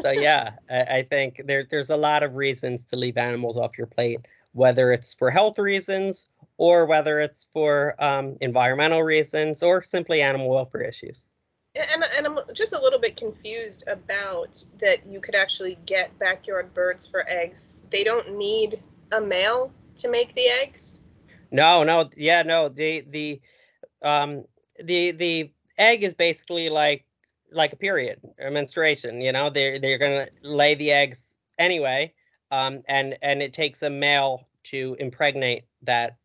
so yeah, I think there's a lot of reasons to leave animals off your plate, whether it's for health reasons or whether it's for environmental reasons or simply animal welfare issues. And I'm just a little bit confused about that you could actually get backyard birds for eggs. They don't need a male to make the eggs? No, yeah, no. The egg is basically like a period or menstruation. They're gonna lay the eggs anyway, and it takes a male to impregnate that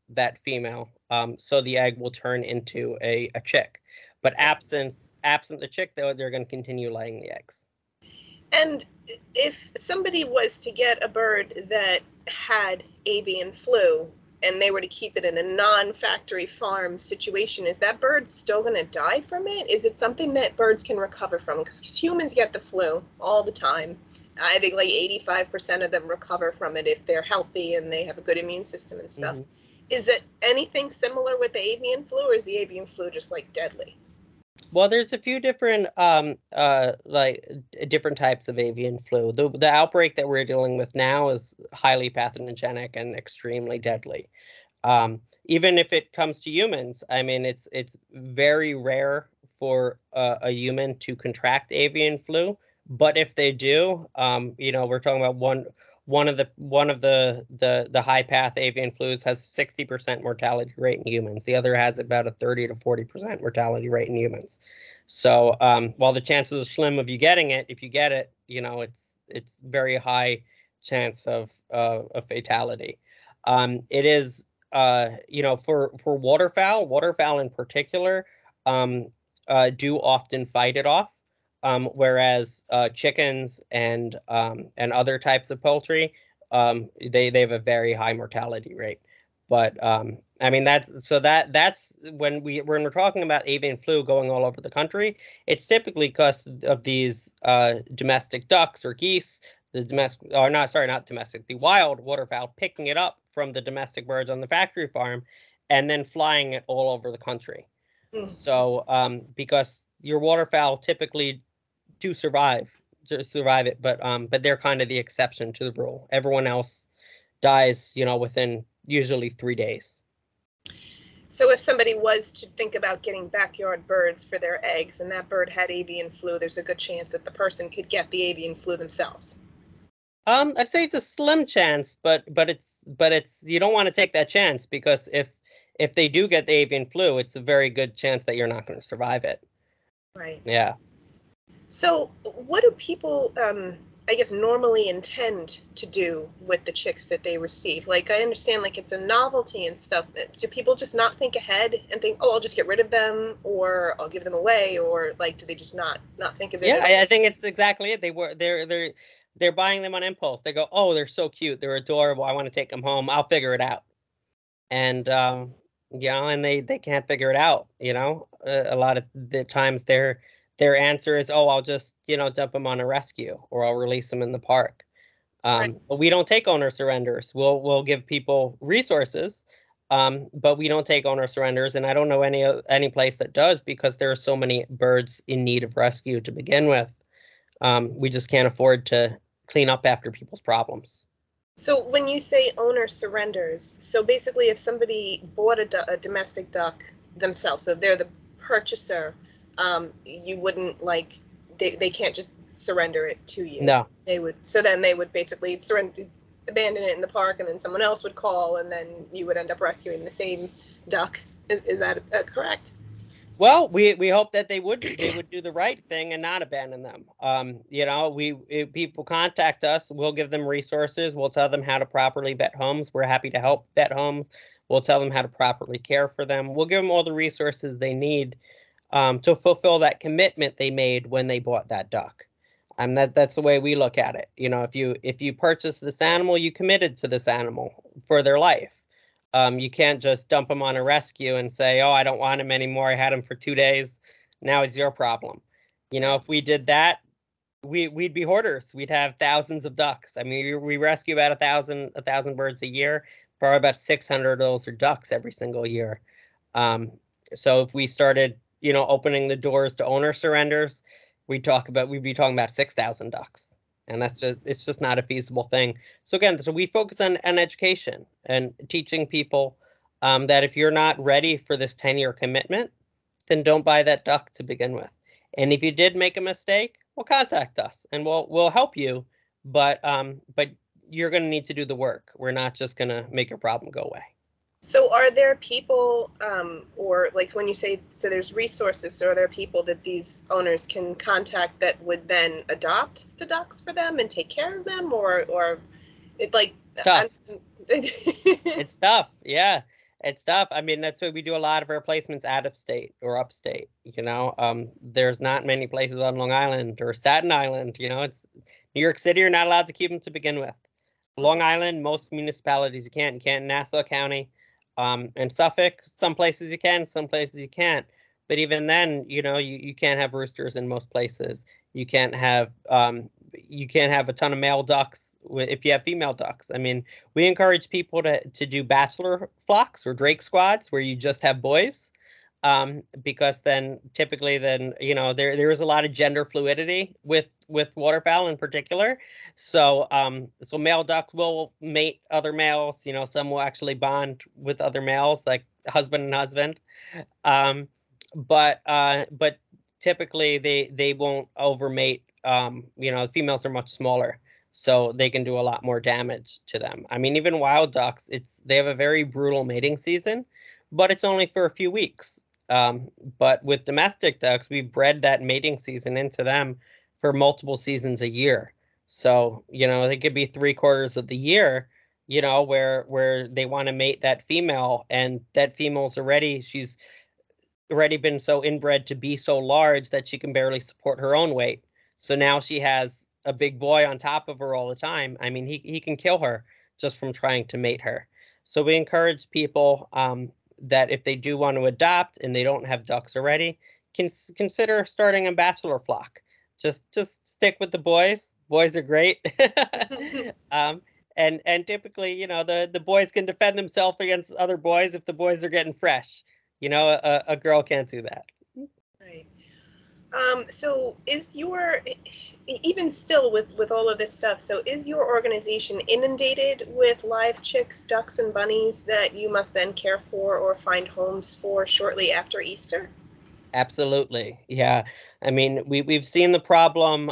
female, so the egg will turn into a chick. But absent the chick, though, they're going to continue laying the eggs. And if somebody was to get a bird that had avian flu and they were to keep it in a non-factory farm situation, is that bird still going to die from it? Is it something that birds can recover from? Because humans get the flu all the time. I think like 85% of them recover from it if they're healthy and they have a good immune system and stuff. Mm-hmm. Is it anything similar with the avian flu, or is the avian flu just like deadly? Well, there's a few different different types of avian flu. The outbreak that we're dealing with now is highly pathogenic and extremely deadly. Even if it comes to humans, I mean, it's very rare for a human to contract avian flu. But if they do, we're talking about one of the high path avian flus has 60% mortality rate in humans. The other has about a 30 to 40% mortality rate in humans. So while the chances are slim of you getting it, if you get it, it's very high chance of fatality. It is for waterfowl in particular, do often fight it off. Whereas chickens and other types of poultry, they have a very high mortality rate. But I mean that's when we're talking about avian flu going all over the country, it's typically because of these domestic ducks or geese, the domestic, or not, sorry, not domestic, the wild waterfowl picking it up from the domestic birds on the factory farm, and then flying it all over the country. Mm. So because your waterfowl typically do survive it, but they're kind of the exception to the rule. Everyone else dies, within usually 3 days. So if somebody was to think about getting backyard birds for their eggs and that bird had avian flu, there's a good chance that the person could get the avian flu themselves. I'd say it's a slim chance, but it's you don't want to take that chance, because if they do get the avian flu, it's a very good chance that you're not going to survive it. Right. Yeah. So what do people, I guess, normally intend to do with the chicks that they receive? Like, I understand, like, it's a novelty and stuff. Do people just not think ahead and think, oh, I'll just get rid of them, or I'll give them away, or like, do they just not think of it? Yeah, I think it's exactly it. They're buying them on impulse. They go, oh, they're so cute, they're adorable, I want to take them home, I'll figure it out. And and they can't figure it out. A lot of the times their answer is, oh, I'll just dump them on a rescue, or I'll release them in the park. Right. But we don't take owner surrenders. We'll give people resources, but we don't take owner surrenders, and I don't know any place that does, because there are so many birds in need of rescue to begin with. We just can't afford to clean up after people's problems. So when you say owner surrenders, so basically if somebody bought a domestic duck themselves, so they're the purchaser, you wouldn't, like, they can't just surrender it to you. No. Then they would basically abandon it in the park, and then someone else would call, and then you would end up rescuing the same duck. Is that correct? Well, we hope that they would do the right thing and not abandon them. If people contact us, we'll give them resources. We'll tell them how to properly vet homes. We're happy to help vet homes. We'll tell them how to properly care for them. We'll give them all the resources they need to fulfill that commitment they made when they bought that duck. That's the way we look at it. If you purchase this animal, you committed to this animal for their life. You can't just dump them on a rescue and say, oh, I don't want him anymore, I had him for 2 days, now it's your problem. If we did that, we'd be hoarders. We'd have thousands of ducks. I mean, we rescue about a thousand birds a year. Probably about 600 of those are ducks every single year. So if we started, opening the doors to owner surrenders, we'd be talking about 6,000 ducks. And it's just not a feasible thing. So again, we focus on education and teaching people that if you're not ready for this 10-year commitment, then don't buy that duck to begin with. And if you did make a mistake, well, contact us and we'll help you. But you're going to need to do the work. We're not just going to make your problem go away. So are there people, or like when you say, so there's resources, so are there people that these owners can contact that would then adopt the ducks for them and take care of them, or it, like, it's tough. It's tough. Yeah, it's tough. I mean, that's why we do a lot of our placements out of state or upstate. There's not many places on Long Island or Staten Island. It's New York City. You're not allowed to keep them to begin with. Long Island, most municipalities you can't. You can't in Nassau County. And Suffolk, some places you can, some places you can't. But even then, you can't have roosters in most places. You can't have a ton of male ducks if you have female ducks. I mean, we encourage people to do bachelor flocks or drake squads where you just have boys, because then typically there is a lot of gender fluidity with waterfowl in particular. So male ducks will mate other males. Some will actually bond with other males, like husband and husband. But typically they won't overmate. The females are much smaller, so they can do a lot more damage to them. I mean, even wild ducks, they have a very brutal mating season, but it's only for a few weeks. But with domestic ducks, we bred that mating season into them for multiple seasons a year. So, they could be 3/4 of the year, where they want to mate that female, and that female's already, already been so inbred to be so large that she can barely support her own weight. So now she has a big boy on top of her all the time. I mean, he can kill her just from trying to mate her. So we encourage people that if they do want to adopt and they don't have ducks already, consider starting a bachelor flock. Just stick with the boys. Boys are great. um, and typically, the boys can defend themselves against other boys if the boys are getting fresh. A girl can't do that. Right. So is your, even still with all of this stuff, so is your organization inundated with live chicks, ducks, and bunnies that you must then care for or find homes for shortly after Easter? Absolutely. Yeah. I mean, we've seen the problem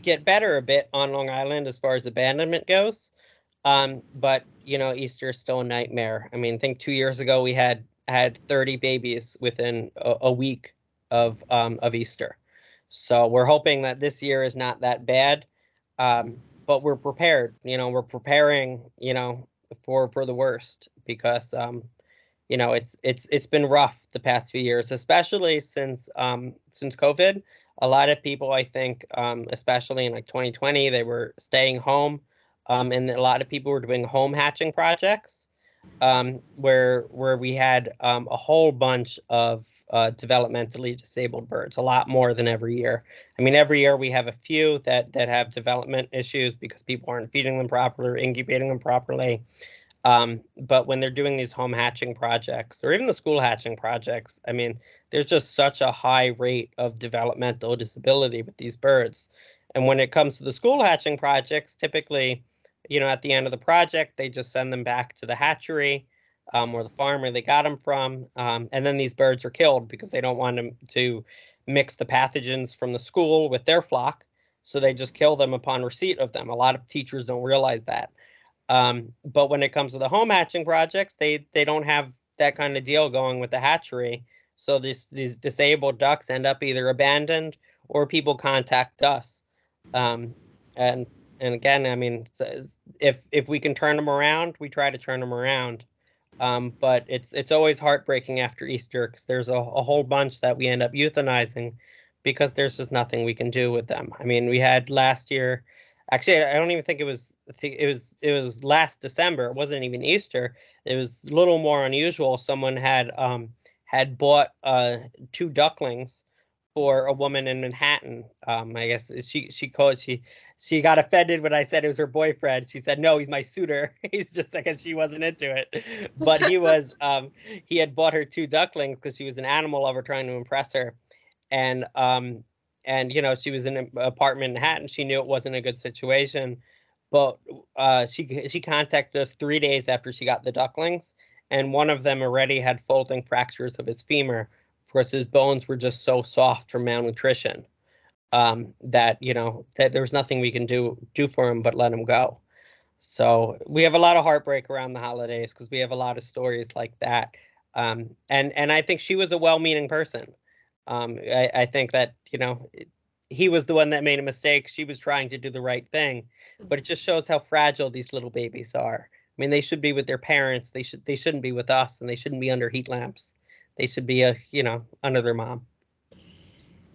get better a bit on Long Island as far as abandonment goes. But Easter is still a nightmare. I mean, I think 2 years ago we had 30 babies within a week of Easter. So we're hoping that this year is not that bad. But we're prepared. We're preparing, for the worst because it's been rough the past few years, especially since COVID. A lot of people, I think, especially in like 2020, they were staying home, and a lot of people were doing home hatching projects, where we had a whole bunch of developmentally disabled birds, a lot more than every year. I mean, every year we have a few that have development issues because people aren't feeding them properly or incubating them properly. But when they're doing these home hatching projects or even the school hatching projects, I mean, there's just such a high rate of developmental disability with these birds. And when it comes to the school hatching projects, typically, at the end of the project, they just send them back to the hatchery or the farm where they got them from. And then these birds are killed because they don't want them to mix the pathogens from the school with their flock. So they just kill them upon receipt of them. A lot of teachers don't realize that. But when it comes to the home hatching projects, they don't have that kind of deal going with the hatchery. So these disabled ducks end up either abandoned or people contact us. Um, and and again, I mean, if we can turn them around, we try to turn them around. But it's always heartbreaking after Easter because there's a whole bunch that we end up euthanizing because there's just nothing we can do with them. I mean, we had last year. Actually, I don't even think it was. I think it was last December. It wasn't even Easter. It was a little more unusual. Someone had bought two ducklings for a woman in Manhattan. I guess she got offended when I said it was her boyfriend. She said, "No, he's my suitor." He's just because she wasn't into it. But he had bought her two ducklings because she was an animal lover trying to impress her. And she was in an apartment in Manhattan. She knew it wasn't a good situation, but she contacted us 3 days after she got the ducklings, and one of them already had folding fractures of his femur. Of course, his bones were just so soft from malnutrition, that there was nothing we can do for him but let him go. So we have a lot of heartbreak around the holidays because we have a lot of stories like that. And I think she was a well-meaning person. I think that he was the one that made a mistake. She was trying to do the right thing, but it just shows how fragile these little babies are. I mean, they should be with their parents. They shouldn't be with us, and they shouldn't be under heat lamps. They should be under their mom.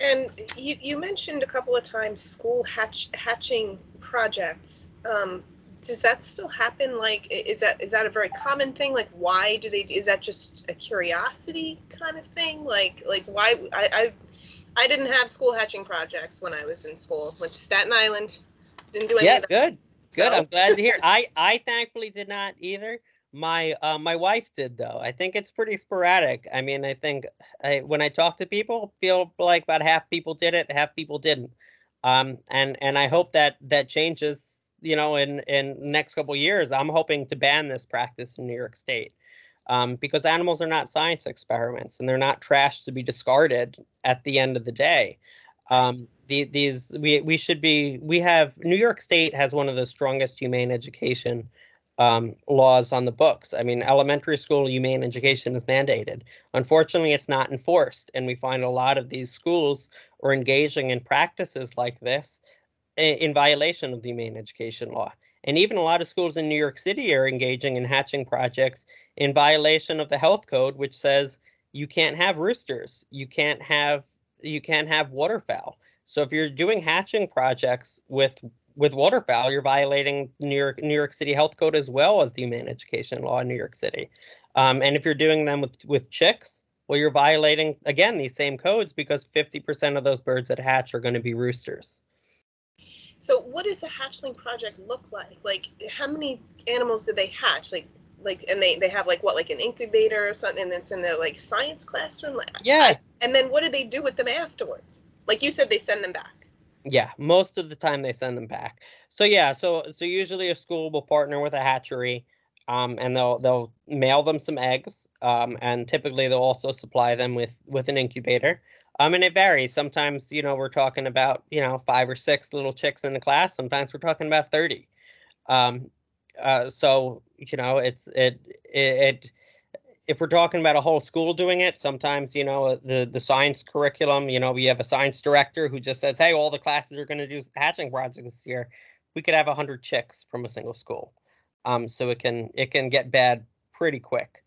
And you mentioned a couple of times school hatching projects. Does that still happen? Like, is that a very common thing? Like, why do they? Is that just a curiosity kind of thing? Like why? I didn't have school hatching projects when I was in school. Went to Staten Island, didn't do any Yeah, of that. good. So I'm glad to hear. I thankfully did not either. My wife did though. I think it's pretty sporadic. I mean, I think when I talk to people, feel like about half people did it, half people didn't. And I hope that changes. In the next couple of years, I'm hoping to ban this practice in New York State, because animals are not science experiments and they're not trash to be discarded at the end of the day. We should be. We have New York State has one of the strongest humane education laws on the books. I mean, elementary school humane education is mandated. Unfortunately, it's not enforced, and we find a lot of these schools are engaging in practices like this in violation of the humane education law. And even a lot of schools in New York City are engaging in hatching projects in violation of the health code, which says you can't have roosters. You can't have waterfowl. So if you're doing hatching projects with waterfowl, you're violating New York City Health Code as well as the Humane Education Law in New York City. And if you're doing them with chicks, well, you're violating again these same codes because 50% of those birds that hatch are going to be roosters. So what does a hatchling project look like? Like, how many animals do they hatch? And they have like what, like an incubator or something, and it's in their like science classroom? Yeah. And then what do they do with them afterwards? Like you said, they send them back. Yeah, most of the time they send them back. So yeah, so usually a school will partner with a hatchery, and they'll mail them some eggs, and typically they'll also supply them with an incubator. And it varies. Sometimes, we're talking about, 5 or 6 little chicks in the class. Sometimes we're talking about 30. So, if we're talking about a whole school doing it, sometimes, the science curriculum, we have a science director who just says, hey, all the classes are going to do hatching projects this year. We could have 100 chicks from a single school. So it can get bad pretty quick.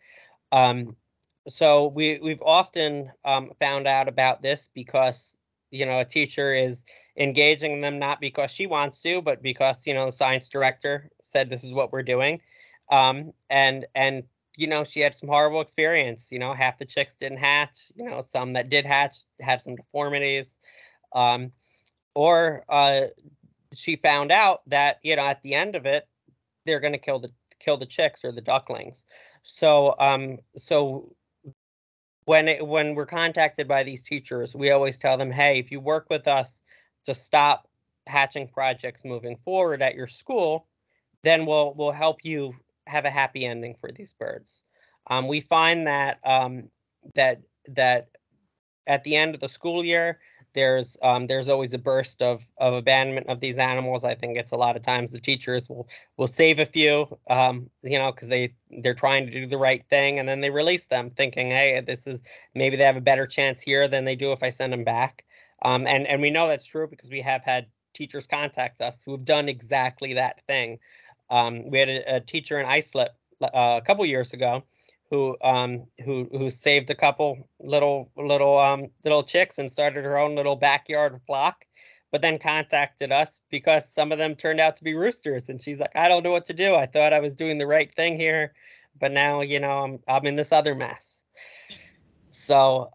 So we've often found out about this because, a teacher is engaging them not because she wants to, but because, the science director said this is what we're doing. And she had some horrible experience. Half the chicks didn't hatch. Some that did hatch had some deformities. Or she found out that, at the end of it, they're going to kill the chicks or the ducklings. So when we're contacted by these teachers, we always tell them, hey, if you work with us to stop hatching projects moving forward at your school, then we'll help you have a happy ending for these birds. We find that that at the end of the school year, there's always a burst of abandonment of these animals. I think it's a lot of times the teachers will save a few, because they're trying to do the right thing, and then they release them, thinking, hey, maybe they have a better chance here than they do if I send them back. And we know that's true because we have had teachers contact us who have done exactly that thing. We had a teacher in Islip a couple years ago who saved a couple little chicks and started her own little backyard flock, but then contacted us because some of them turned out to be roosters, and she's like, I don't know what to do. I thought I was doing the right thing here, but now I'm in this other mess. So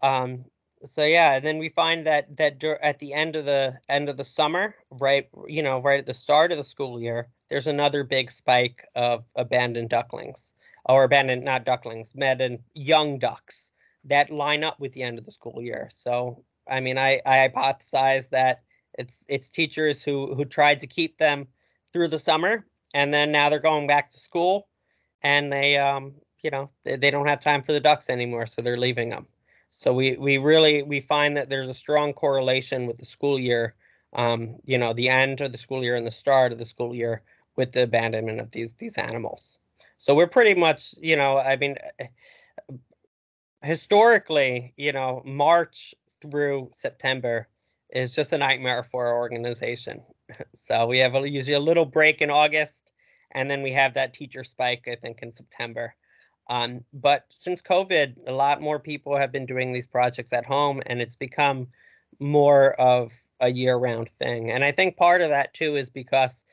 yeah, and then we find that at the end of the summer, right at the start of the school year, there's another big spike of abandoned ducklings, or abandoned, not ducklings, abandoned young ducks that line up with the end of the school year. So I mean, I hypothesize that it's teachers who tried to keep them through the summer, and then now they're going back to school, and they they don't have time for the ducks anymore, so they're leaving them. So we find that there's a strong correlation with the school year, the end of the school year and the start of the school year with the abandonment of these animals. So we're pretty much, I mean, historically, March through September is just a nightmare for our organization. So we have usually a little break in August, and then we have that teacher spike, I think, in September. But since COVID, a lot more people have been doing these projects at home, and it's become more of a year-round thing. And I think part of that too is because,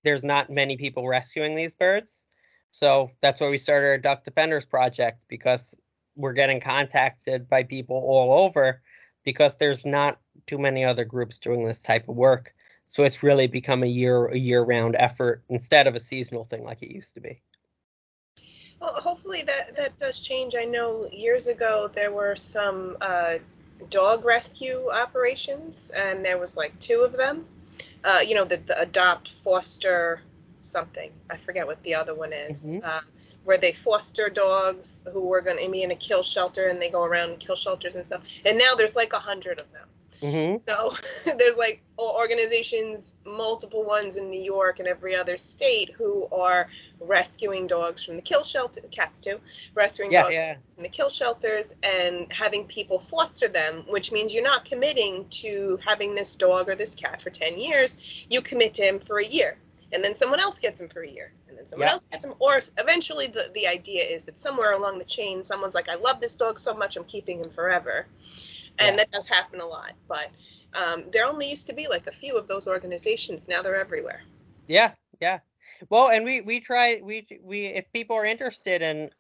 there's not many people rescuing these birds. So that's why we started our Duck Defenders project, because we're getting contacted by people all over because there's not too many other groups doing this type of work. So it's really become a year-round effort instead of a seasonal thing like it used to be. Well, hopefully that does change. I know years ago there were some dog rescue operations, and there was like 2 of them. The adopt, foster, something. I forget what the other one is. Where they foster dogs who were going to be in a kill shelter, and they go around and kill shelters and stuff. And now there's like 100 of them. So there's like organizations, multiple ones in New York and every other state, who are rescuing dogs from the kill shelter, cats too, rescuing dogs from the kill shelters and having people foster them, which means you're not committing to having this dog or this cat for 10 years. You commit to him for a year. and then someone else gets them for a year, and then someone else gets them, or eventually the idea is that somewhere along the chain, someone's like, I love this dog so much, I'm keeping him forever. And that does happen a lot, but there only used to be like a few of those organizations. Now they're everywhere. Yeah, yeah. Well, and we try we if people are interested in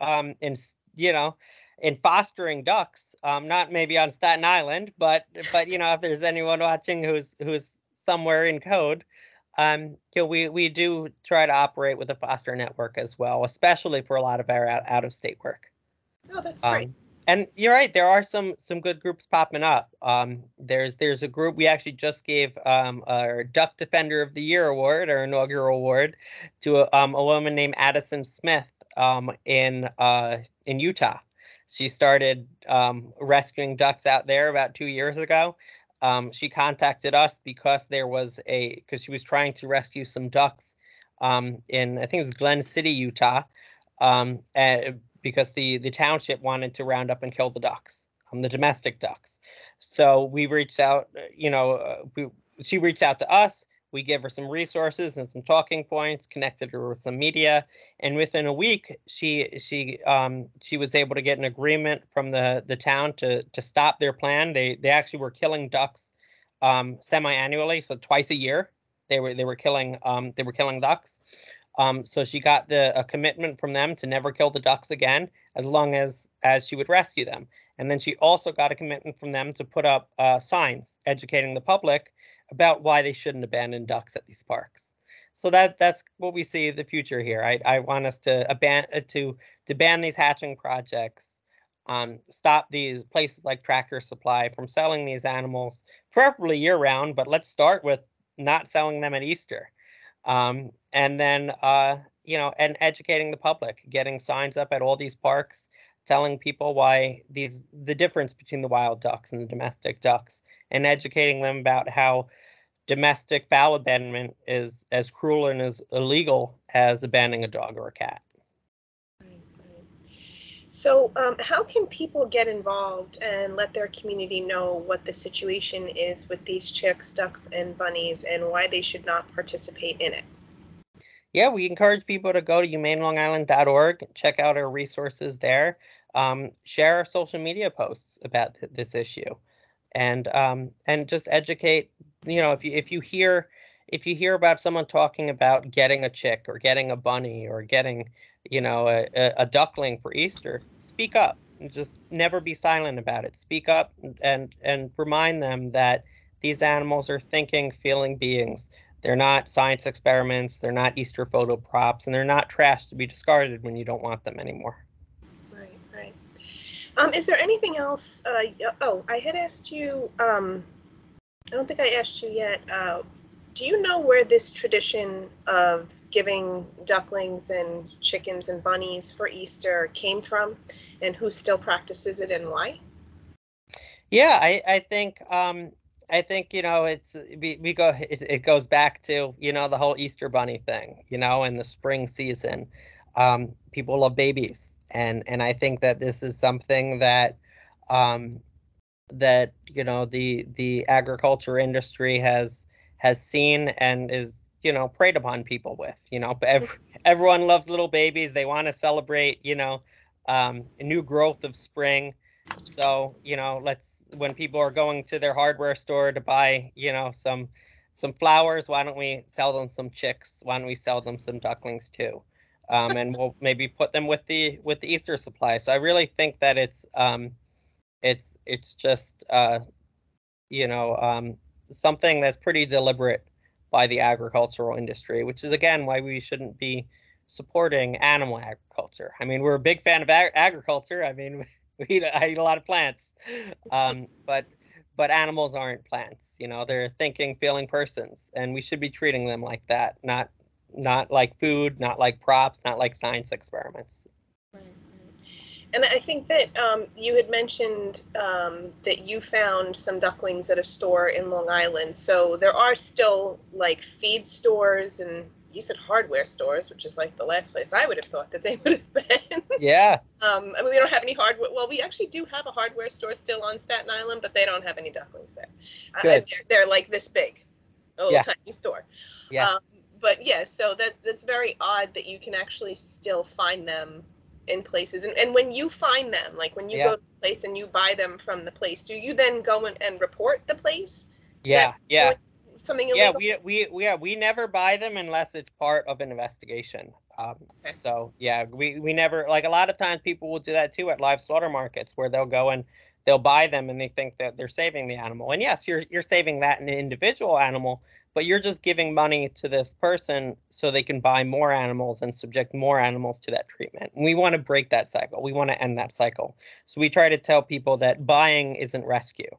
in fostering ducks, not maybe on Staten Island, but if there's anyone watching who's somewhere in code, we do try to operate with a foster network as well, especially for a lot of our out of state work. Oh, that's great. And you're right, there are some good groups popping up. There's a group, we actually just gave our Duck Defender of the Year award, our inaugural award, to a woman named Addison Smith in Utah. She started rescuing ducks out there about 2 years ago. She contacted us because she was trying to rescue some ducks in, I think it was Glen City, Utah. Because the township wanted to round up and kill the ducks, the domestic ducks. So we reached out, she reached out to us. We gave her some resources and some talking points, connected her with some media, and within a week, she was able to get an agreement from the town to stop their plan. They actually were killing ducks semi-annually, so twice a year. They were killing ducks. So she got a commitment from them to never kill the ducks again, as long as she would rescue them. And then she also got a commitment from them to put up signs educating the public about why they shouldn't abandon ducks at these parks. So that's what we see the future here. I want us to ban these hatching projects, stop these places like Tractor Supply from selling these animals, preferably year round, but let's start with not selling them at Easter. And then, and educating the public, getting signs up at all these parks, telling people why the difference between the wild ducks and the domestic ducks, and educating them about how domestic fowl abandonment is as cruel and as illegal as abandoning a dog or a cat. So how can people get involved and let their community know what the situation is with these chicks, ducks, and bunnies, and why they should not participate in it? Yeah, we encourage people to go to humanelongisland.org, check out our resources there, share our social media posts about this issue, and just educate. If you hear about someone talking about getting a chick or getting a bunny or getting a duckling for Easter, speak up. Just never be silent about it. Speak up and remind them that these animals are thinking, feeling beings. They're not science experiments, they're not Easter photo props, and they're not trash to be discarded when you don't want them anymore. Right. Is there anything else? I had asked you, I don't think I asked you yet, do you know where this tradition of giving ducklings and chickens and bunnies for Easter came from, and who still practices it and why? Yeah, I think it goes back to the whole Easter bunny thing, in the spring season. People love babies, and I think that this is something that the agriculture industry has seen and is preyed upon people with. Everyone loves little babies. They want to celebrate a new growth of spring. So when people are going to their hardware store to buy some flowers, why don't we sell them some chicks? Why don't we sell them some ducklings too? And we'll maybe put them with the Easter supply. So I really think that it's just something that's pretty deliberate by the agricultural industry, which is again why we shouldn't be supporting animal agriculture. I mean, we're a big fan of agriculture. I mean, I eat a lot of plants, but animals aren't plants. They're thinking, feeling persons, and we should be treating them like that, not like food, not like props, not like science experiments. Right. And I think that you had mentioned that you found some ducklings at a store in Long Island. So there are still like feed stores, and you said hardware stores, which is like the last place I would have thought that they would have been. Yeah. I mean, we don't have any hardware. Well, we actually do have a hardware store still on Staten Island, but they don't have any ducklings there. Good. They're like this big, a little tiny store. Yeah. But yeah, so that's very odd that you can actually still find them in places. And when you find them, like when you Yeah. go to a place and you buy them from the place, do you then go and report the place that Yeah. Yeah. doing something Yeah, illegal? we never buy them unless it's part of an investigation. Okay. So yeah, we never, like, a lot of times people will do that too at live slaughter markets where they'll go and they'll buy them and they think that they're saving the animal. And yes, you're saving that an individual animal, but you're just giving money to this person so they can buy more animals and subject more animals to that treatment. And we want to break that cycle. We want to end that cycle. So we try to tell people that buying isn't rescue.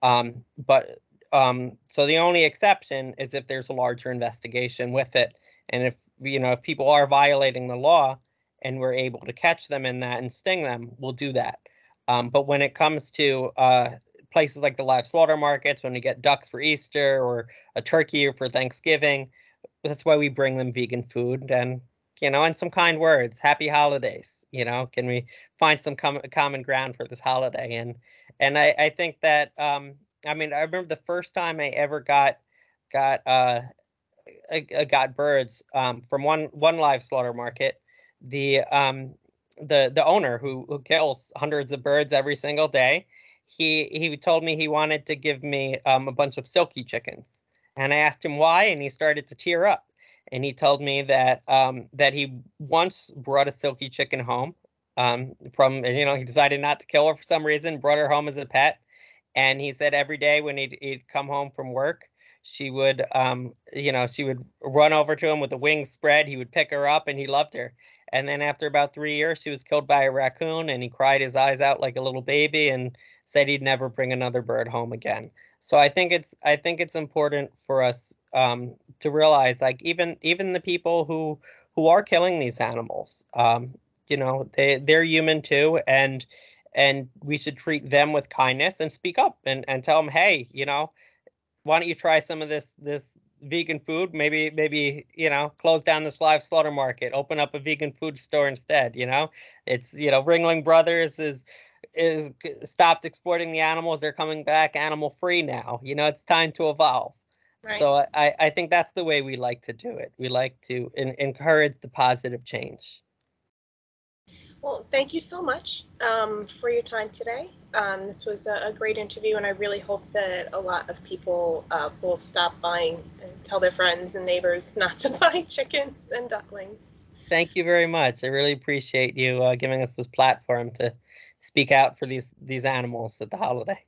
But so the only exception is if there's a larger investigation with it, and if people are violating the law, and we're able to catch them in that and sting them, we'll do that. But when it comes to places like the live slaughter markets, when we get ducks for Easter or a turkey for Thanksgiving, that's why we bring them vegan food and some kind words. Happy holidays. Can we find some common ground for this holiday? And I think that I mean, I remember the first time I ever got got birds from one live slaughter market. The owner who kills hundreds of birds every single day, he told me he wanted to give me a bunch of silky chickens, and I asked him why, and he started to tear up, and he told me that he once brought a silky chicken home from he decided not to kill her for some reason, brought her home as a pet, and he said every day when he'd come home from work, she would run over to him with the wings spread. He would pick her up, and he loved her. And then after about 3 years, she was killed by a raccoon, and he cried his eyes out like a little baby, and said he'd never bring another bird home again. So I think it's important for us to realize, like, even the people who are killing these animals, they're human too, and we should treat them with kindness and speak up and tell them, hey, why don't you try some of this vegan food? Maybe close down this live slaughter market, open up a vegan food store instead. It's Ringling Brothers is stopped exploiting the animals. They're coming back animal free now. It's time to evolve. Right. So I think that's the way we like to do it. We like to encourage the positive change. Well, thank you so much for your time today. This was a great interview, and I really hope that a lot of people will stop buying and tell their friends and neighbors not to buy chickens and ducklings. Thank you very much. I really appreciate you giving us this platform to speak out for these animals at the holiday.